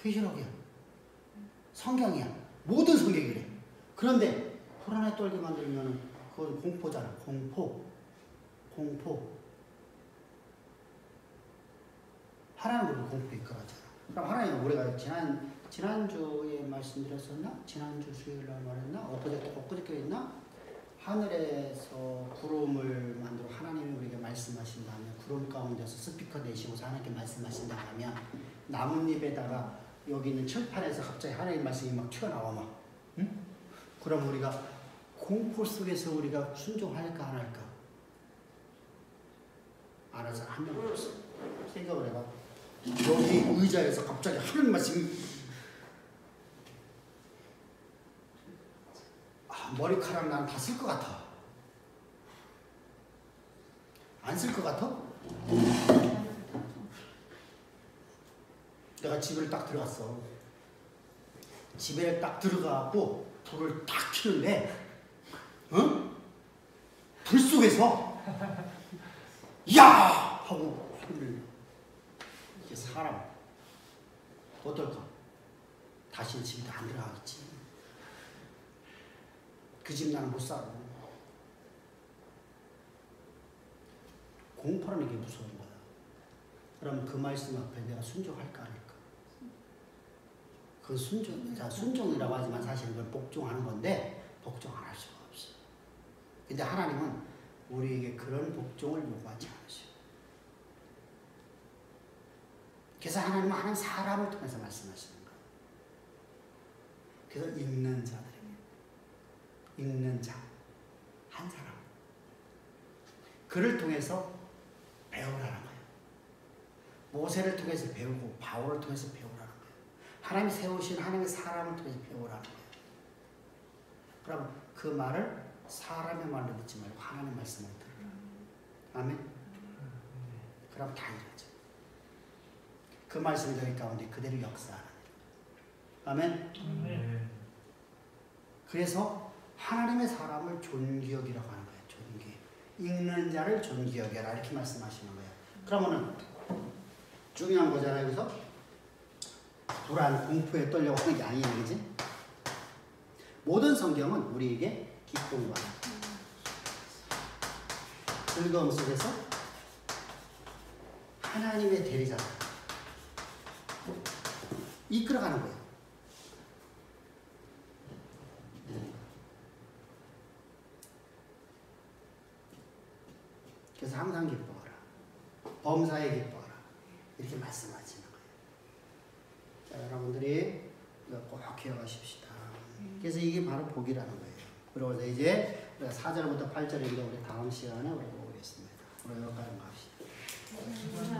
계시록이야. 성경이야. 모든 성경이 그래. 그런데 불안에 떨게 만들면 그건 공포잖아. 공포. 하나님은 우리 공포에 이끌어잖아. 그럼 하나님은 우리가 지난주에 말씀드렸었나? 지난주 수요일 날 말했나? 엊그저께 했나? 하늘에서 구름을 만들어 하나님이 우리에게 말씀하신다면 구름 가운데서 스피커 내시고서 하나님께 말씀하신다면 나뭇잎에다가 여기 있는 칠판에서 갑자기 하나님 말씀이 막 튀어나와 막 응? 그럼 우리가 공포 속에서 우리가 순종할까 안 할까? 안 하자 한 명도 없어. 생각을 해봐. 여기 의자에서 갑자기 하나님 말씀이 머리카락 난 다 쓸 것 같아. 안 쓸 것 같아? 내가 집에 딱 들어갔어. 집에 딱 들어가고 불을 딱 켜는데 불 속에서 야! 하고 소리를 이게 사람 어떨까? 다시 집에 안 들어가겠지. 그 집 나는 못 살아. 공포라는 게 무서운 거야. 그럼 그 말씀 앞에 내가 순종할까 안 할까? 그 순종이라고 하지만 사실 그걸 복종하는 건데 복종 안 할 수가 없어. 근데 하나님은 우리에게 그런 복종을 요구하지 않으셔. 그래서 하나님은 하는 사람을 통해서 말씀하시는 거예요. 그래서 읽는 자들. 읽는 자, 한 사람. 그를 통해서 배우라는 거예요. 모세를 통해서 배우고 바울을 통해서 배우라는 거예요. 하나님이 세우신 하나님의 사람을 통해서 배우라는 거예요. 그럼 그 말을 사람의 말로 듣지 말고 하나님의 말씀을 들으라. 아멘? 그럼 다 이루어져. 그 말씀이 너희 가운데 그대로 역사하라. 아멘? 그래서 하나님의 사람을 존귀여기라고 하는 거예요. 존귀. 읽는 자를 존귀여겨라 이렇게 말씀하시는 거예요. 그러면은 중요한 거잖아요. 여기서 불안, 공포에 떨려고 하는 게 아니에요. 그지? 모든 성경은 우리에게 기쁨과 즐거움 속에서 하나님의 대리자 이끌어가는 거예요. 그래서 항상 기뻐하라. 범사에 기뻐하라. 이렇게 말씀하시는 거예요. 자, 여러분들이 이거 꼭 기억하십시다. 그래서 이게 바로 복이라는 거예요. 그리고 이제 우리가 4절부터 8절인데 우리 다음 시간에 우리 보겠습니다. 우리 여기까지 갑시다.